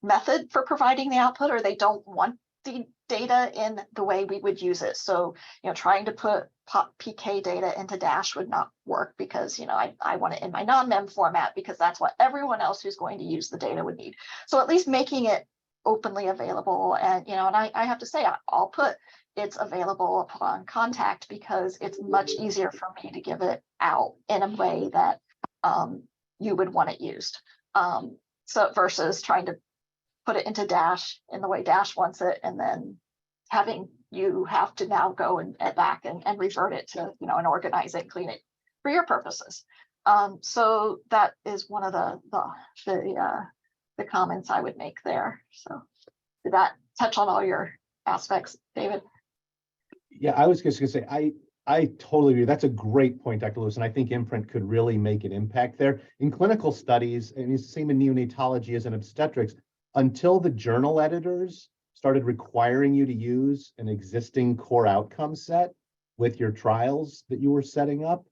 method for providing the output, or they don't want the data in the way we would use it. So, trying to put PK data into DASH would not work because, I want it in my non-mem format because that's what everyone else who's going to use the data would need. So at least making it openly available, and, and I have to say, I'll put it's available upon contact because it's much easier for me to give it out in a way that you would want it used. So versus trying to put it into DASH in the way DASH wants it, and then having you have to now go and back and revert it to, and organize it, clean it for your purposes. So that is one of the comments I would make there. So did that touch on all your aspects, David? Yeah, I was just gonna say, I totally agree. That's a great point, Dr. Lewis, and I think MPRINT could really make an impact there. In clinical studies, and it's the same in neonatology as in obstetrics, until the journal editors started requiring you to use an existing core outcome set with your trials that you were setting up,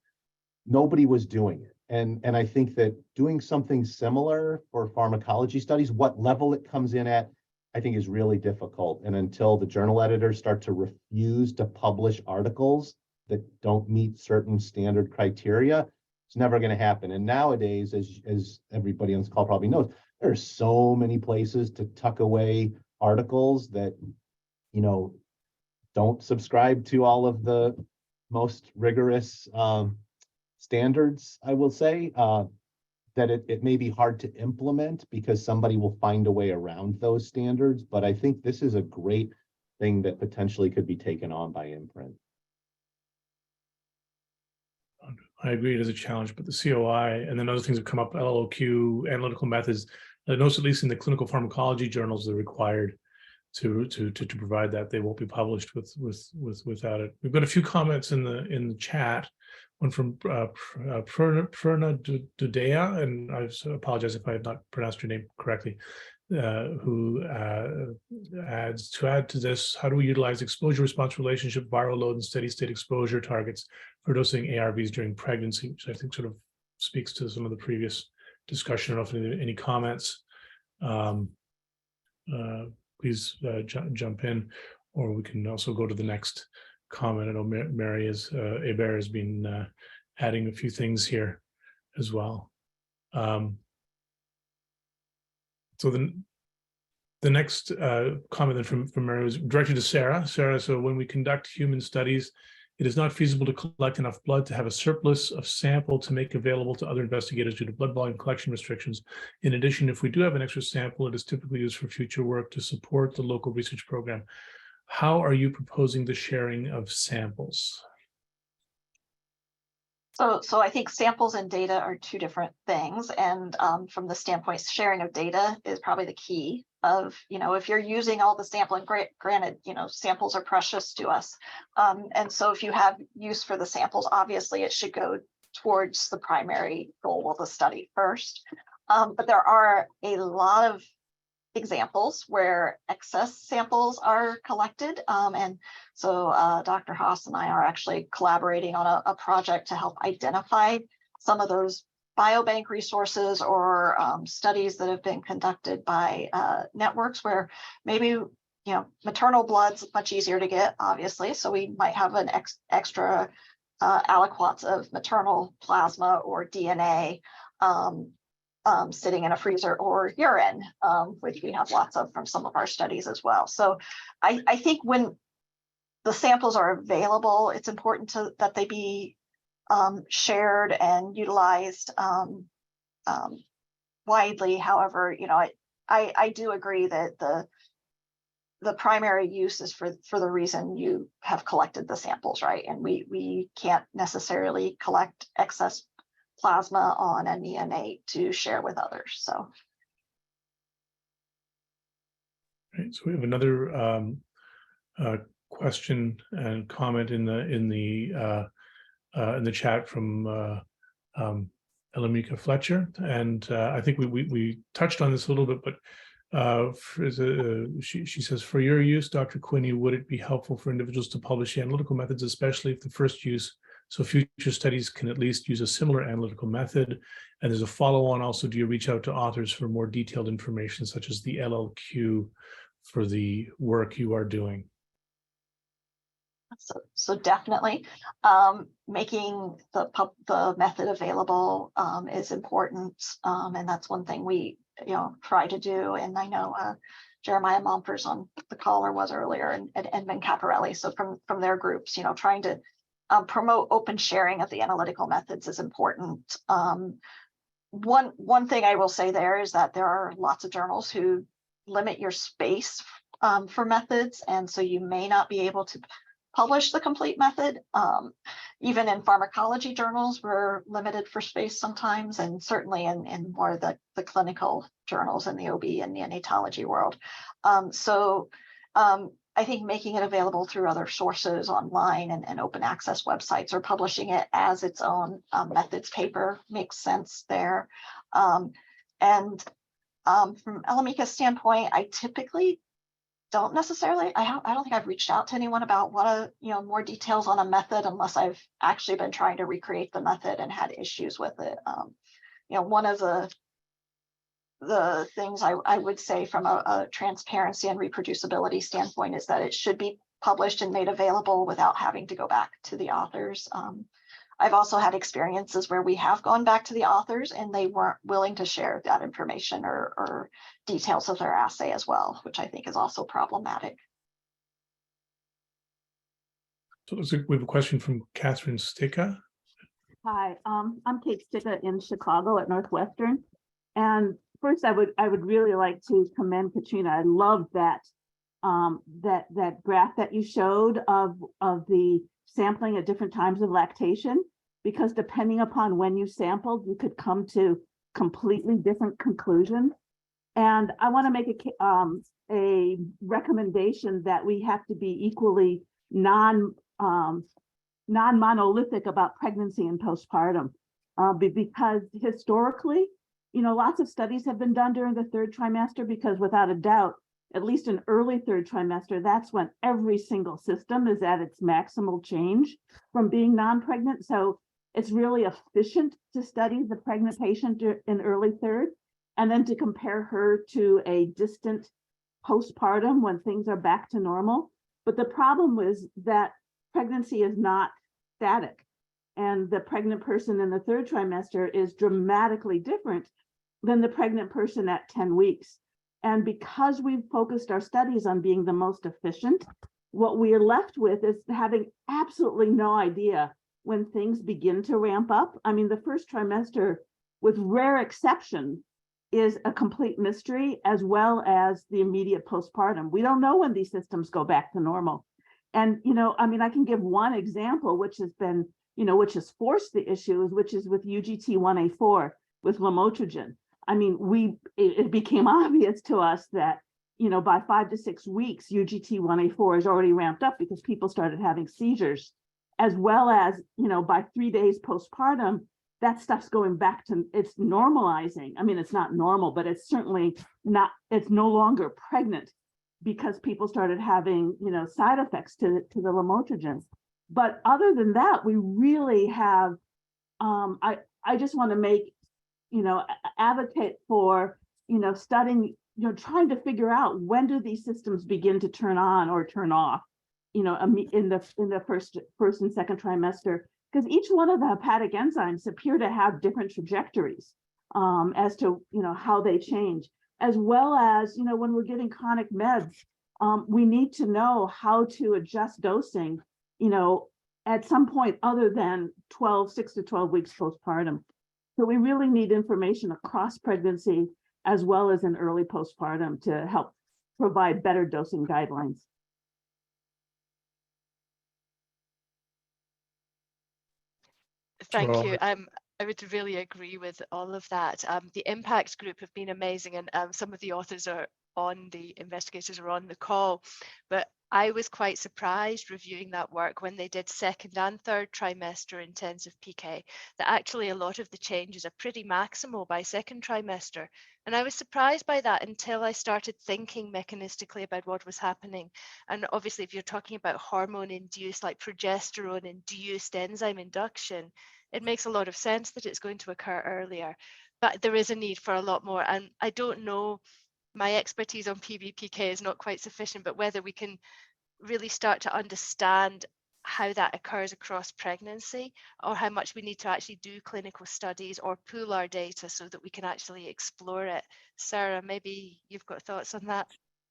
nobody was doing it. And I think that doing something similar for pharmacology studies, what level it comes in at, I think is really difficult. And until the journal editors start to refuse to publish articles that don't meet certain standard criteria, it's never going to happen. And nowadays, as everybody on this call probably knows, there are so many places to tuck away articles that, don't subscribe to all of the most rigorous standards, I will say, that it may be hard to implement because somebody will find a way around those standards. But I think this is a great thing that potentially could be taken on by MPRINT. I agree it is a challenge, but the COI and then other things have come up, LLOQ, analytical methods. I notice at least in the clinical pharmacology journals, they're required to provide that. They won't be published without it. We've got a few comments in the chat. One from Perna Dudea, and I apologize if I have not pronounced your name correctly, who adds, to add to this, how do we utilize exposure-response relationship, viral load, and steady-state exposure targets for dosing ARVs during pregnancy, which I think sort of speaks to some of the previous discussion. I don't know if any comments. Please jump in, or we can also go to the next comment. I know Mary Hebert has been adding a few things here as well. So the next comment then from Mary was directed to Sara. Sara, so when we conduct human studies, it is not feasible to collect enough blood to have a surplus of sample to make available to other investigators due to blood volume collection restrictions. In addition, if we do have an extra sample, it is typically used for future work to support the local research program. How are you proposing the sharing of samples? So I think samples and data are two different things. And from the standpoint, sharing of data is probably the key of, if you're using all the sampling, granted, samples are precious to us. And so if you have use for the samples, obviously it should go towards the primary goal of the study first. But there are a lot of examples where excess samples are collected. And so Dr. Haas and I are actually collaborating on a project to help identify some of those biobank resources or studies that have been conducted by networks where maybe, maternal blood's much easier to get, obviously. So we might have an extra aliquots of maternal plasma or DNA sitting in a freezer, or urine, which we have lots of from some of our studies as well. So I think when the samples are available, it's important that they be shared and utilized widely. However, I do agree that the primary use is for the reason you have collected the samples, right? And we can't necessarily collect excess plasma on a neonate to share with others. So, right, so we have another question and comment in the chat from Elamika Fletcher, and I think we touched on this a little bit, but she says, for your use, Dr. Quinney, would it be helpful for individuals to publish the analytical methods, especially if the first use So future studies can at least use a similar analytical method. And there's a follow-on also, do you reach out to authors for more detailed information, such as the LLQ for the work you are doing? So definitely making the method available is important, and that's one thing we try to do. And I know Jeremiah Momper's on the call, or was earlier, and Ben Caparelli. So from their groups, trying to promote open sharing of the analytical methods is important. One thing I will say there is that there are lots of journals who limit your space for methods, and so you may not be able to publish the complete method. Even in pharmacology journals, we're limited for space sometimes, and certainly in more of the clinical journals in the OB and neonatology world. I think making it available through other sources online and open access websites, or publishing it as its own methods paper makes sense there. From Elamika's standpoint, I typically don't necessarily, I don't think I've reached out to anyone about what more details on a method, unless I've actually been trying to recreate the method and had issues with it. One of the things I would say from a transparency and reproducibility standpoint is that it should be published and made available without having to go back to the authors. I've also had experiences where we have gone back to the authors and they weren't willing to share that information or details of their assay as well, which I think is also problematic. So we have a question from Catherine Sticka. Hi, I'm Kate Sticka in Chicago at Northwestern. And first, I would really like to commend Catriona. I love that that graph that you showed of the sampling at different times of lactation, because depending upon when you sampled, you could come to completely different conclusions. And I want to make a recommendation that we have to be equally non-monolithic about pregnancy and postpartum, because historically, lots of studies have been done during the third trimester, because without a doubt, at least in early third trimester, that's when every single system is at its maximal change from being non-pregnant. So it's really efficient to study the pregnant patient in early third, and then to compare her to a distant postpartum when things are back to normal. But the problem was that pregnancy is not static, and the pregnant person in the third trimester is dramatically different than the pregnant person at 10 weeks. And because we've focused our studies on being the most efficient, what we are left with is having absolutely no idea when things begin to ramp up. I mean, the first trimester, with rare exception, is a complete mystery, as well as the immediate postpartum. We don't know when these systems go back to normal. And, I can give one example, which has been, which has forced the issues, which is with UGT1A4, with lamotrigine. It became obvious to us that, by 5 to 6 weeks, UGT1A4 is already ramped up because people started having seizures, as well as, by 3 days postpartum, that stuff's going back to, it's normalizing. It's not normal, but it's certainly not, it's no longer pregnant, because people started having, side effects to the lamotrigine. But other than that, we really have, I just want to make, advocate for, studying, trying to figure out when do these systems begin to turn on or turn off, in the first and second trimester, because each one of the hepatic enzymes appear to have different trajectories as to, how they change, as well as, when we're giving chronic meds, we need to know how to adjust dosing, at some point other than 6 to 12 weeks postpartum. So we really need information across pregnancy as well as in early postpartum to help provide better dosing guidelines. Thank you. I would really agree with all of that. The impact group have been amazing, and some of the authors are on, the investigators are on the call, but I was quite surprised reviewing that work when they did second and third trimester intensive PK, that actually a lot of the changes are pretty maximal by second trimester. And I was surprised by that until I started thinking mechanistically about what was happening. And obviously, if you're talking about hormone induced, like progesterone induced enzyme induction, it makes a lot of sense that it's going to occur earlier. But there is a need for a lot more. And I don't know, my expertise on PBPK is not quite sufficient, but whether we can really start to understand how that occurs across pregnancy, or how much we need to actually do clinical studies or pool our data so that we can actually explore it. Sarah, maybe you've got thoughts on that?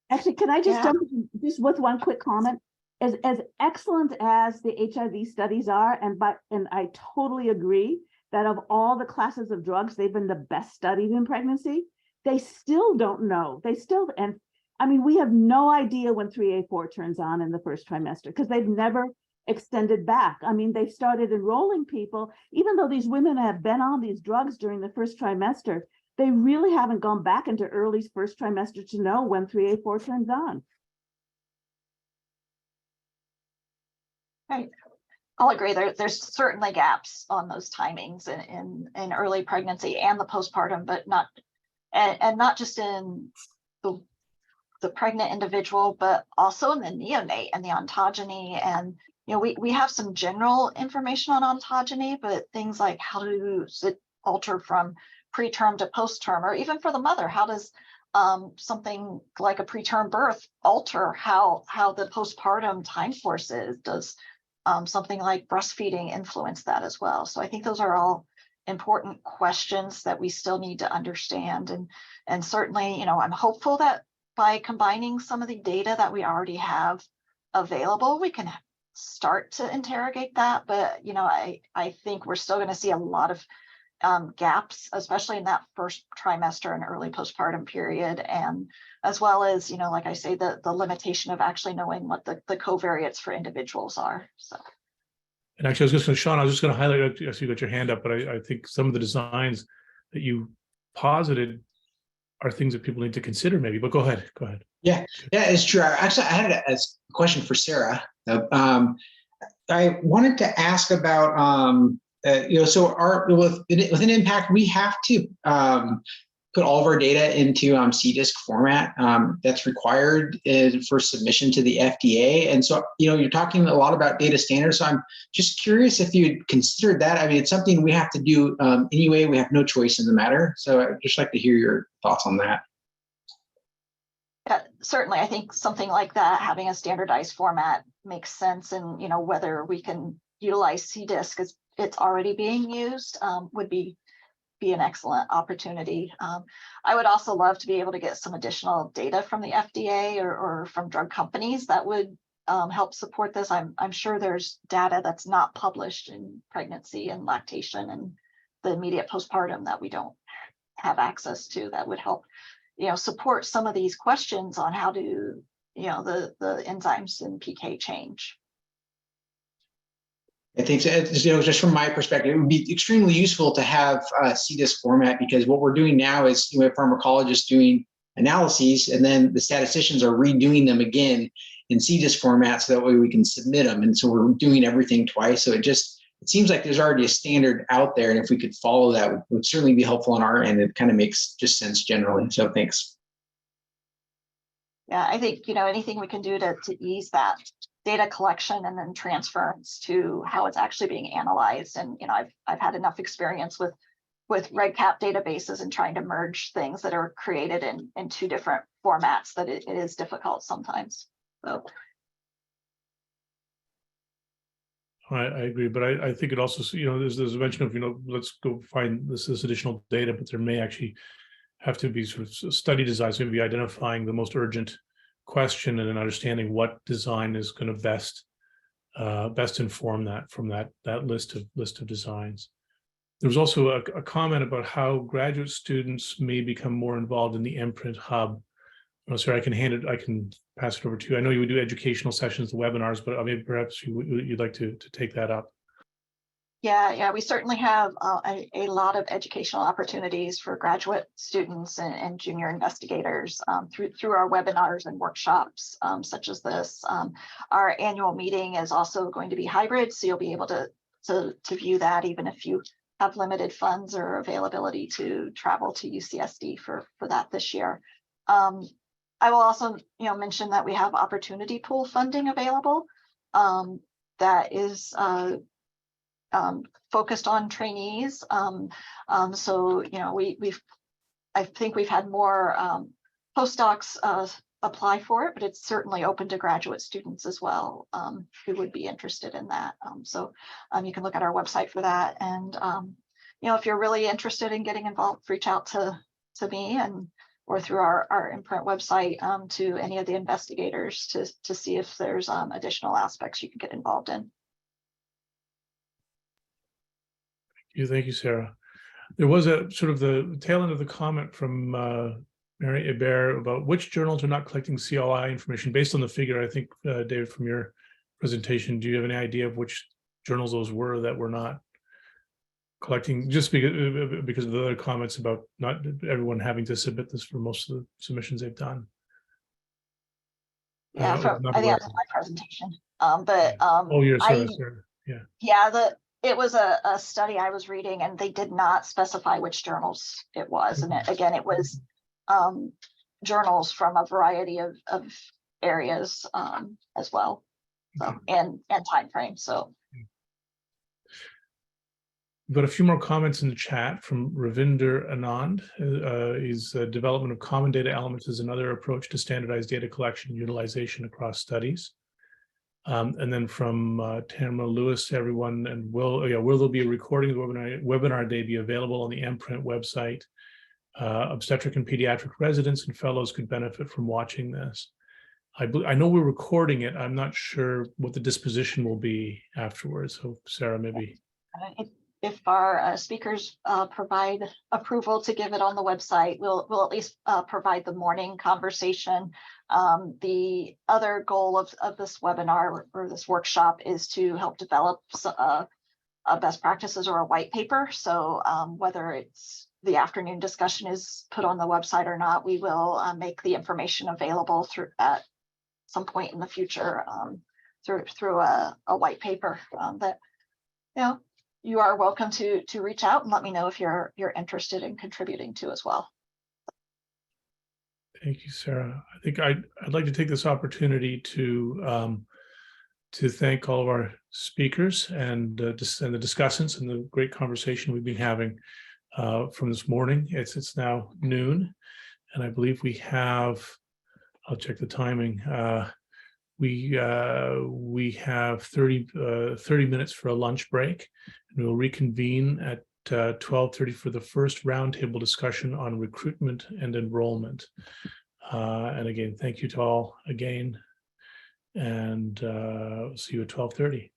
Actually, can I just Yeah. jump in just with one quick comment? As excellent as the HIV studies are, and I totally agree that of all the classes of drugs, they've been the best studied in pregnancy. They still don't know. And I mean, we have no idea when 3A4 turns on in the first trimester because they've never extended back. I mean, they've started enrolling people, even though these women have been on these drugs during the first trimester, they really haven't gone back into early first trimester to know when 3A4 turns on. Right. I'll agree. There's certainly gaps on those timings in early pregnancy and the postpartum, but not just in the pregnant individual, but also in the neonate and the ontogeny. And we have some general information on ontogeny, but things like how does it alter from preterm to postterm, or even for the mother, how does something like a preterm birth alter how the postpartum time course is? Does something like breastfeeding influence that as well? So I think those are all important questions that we still need to understand. And certainly, I'm hopeful that by combining some of the data that we already have available, we can start to interrogate that. But, I think we're still going to see a lot of gaps, especially in that first trimester and early postpartum period. And as well as, like I say, the limitation of actually knowing what the covariates for individuals are. So. And actually, Sean, I was just going to highlight, I see you got your hand up, but I think some of the designs that you posited are things that people need to consider maybe, but go ahead. Yeah, it's true. Actually, I had a question for Sarah. I wanted to ask about, so within Impact, we have to put all of our data into CDISC format that's required for submission to the FDA. And so, you're talking a lot about data standards. So I'm just curious if you'd considered that. I mean, it's something we have to do anyway. We have no choice in the matter. So I'd just like to hear your thoughts on that. Yeah, certainly. I think something like that, having a standardized format makes sense. And, whether we can utilize CDISC as it's already being used would be an excellent opportunity. I would also love to be able to get some additional data from the FDA or from drug companies that would help support this. I'm sure there's data that's not published in pregnancy and lactation and the immediate postpartum that we don't have access to that would help, support some of these questions on how do, the enzymes in PK change. I think, just from my perspective, it would be extremely useful to have a CDISC format, because what we're doing now is we have pharmacologists doing analyses, and then the statisticians are redoing them again in CDISC format, so that way we can submit them. And so we're doing everything twice. So it seems like there's already a standard out there, and if we could follow that, would certainly be helpful on our end. It kind of makes just sense generally. So thanks. Yeah, I think, anything we can do to ease that data collection and then transference to how it's actually being analyzed. And, I've had enough experience with REDCap databases and trying to merge things that are created in two different formats that it is difficult sometimes. So. I agree, but I think it also, there's a mention of, let's go find this additional data, but there may actually have to be sort of study designs, maybe identifying the most urgent question and then understanding what design is going to best inform that from that list of designs. There was also a comment about how graduate students may become more involved in the MPRINT hub. Sorry, I can pass it over to you. I know you would do educational sessions, the webinars, but maybe perhaps you'd like to take that up. Yeah, we certainly have a lot of educational opportunities for graduate students and junior investigators through our webinars and workshops such as this. Our annual meeting is also going to be hybrid, so you'll be able to view that even if you have limited funds or availability to travel to UCSD for that this year. I will also mention that we have opportunity pool funding available that is focused on trainees. So I think we've had more postdocs apply for it, but it's certainly open to graduate students as well who would be interested in that. So you can look at our website for that. And if you're really interested in getting involved, reach out to me or through our MPRINT website to any of the investigators to see if there's additional aspects you can get involved in. Thank you, Sarah. There was a sort of the tail end of the comment from Mary Hebert about which journals are not collecting CLI information based on the figure. I think, David, from your presentation, do you have any idea of which journals those were that were not collecting, just because of the other comments about not everyone having to submit this for most of the submissions they've done? Yeah, I think that was my presentation. Sorry. Yeah, it was a study I was reading, and they did not specify which journals it was. And it was journals from a variety of areas as well, so and time frame. So we've got a few more comments in the chat from Ravinder Anand. Is development of common data elements is another approach to standardized data collection and utilization across studies. And then from Tamara Lewis to everyone, and will there be a recording of the webinar day be available on the MPRINT website? Obstetric and pediatric residents and fellows could benefit from watching this. I know we're recording it. I'm not sure what the disposition will be afterwards. So Sarah, maybe. If our speakers provide approval to give it on the website, we'll at least provide the morning conversation. The other goal of this webinar or this workshop is to help develop best practices or a white paper. So whether it's the afternoon discussion is put on the website or not, we will make the information available at some point in the future through a white paper that you are welcome to reach out and let me know if you're interested in contributing to as well. Thank you, Sarah. I think I'd like to take this opportunity to thank all of our speakers and the discussants and the great conversation we've been having from this morning. It's now noon, and I believe we have, I'll check the timing. We have 30 minutes for a lunch break, and we'll reconvene at 12:30 for the first roundtable discussion on recruitment and enrollment. And again, thank you to all again, and see you at 12:30.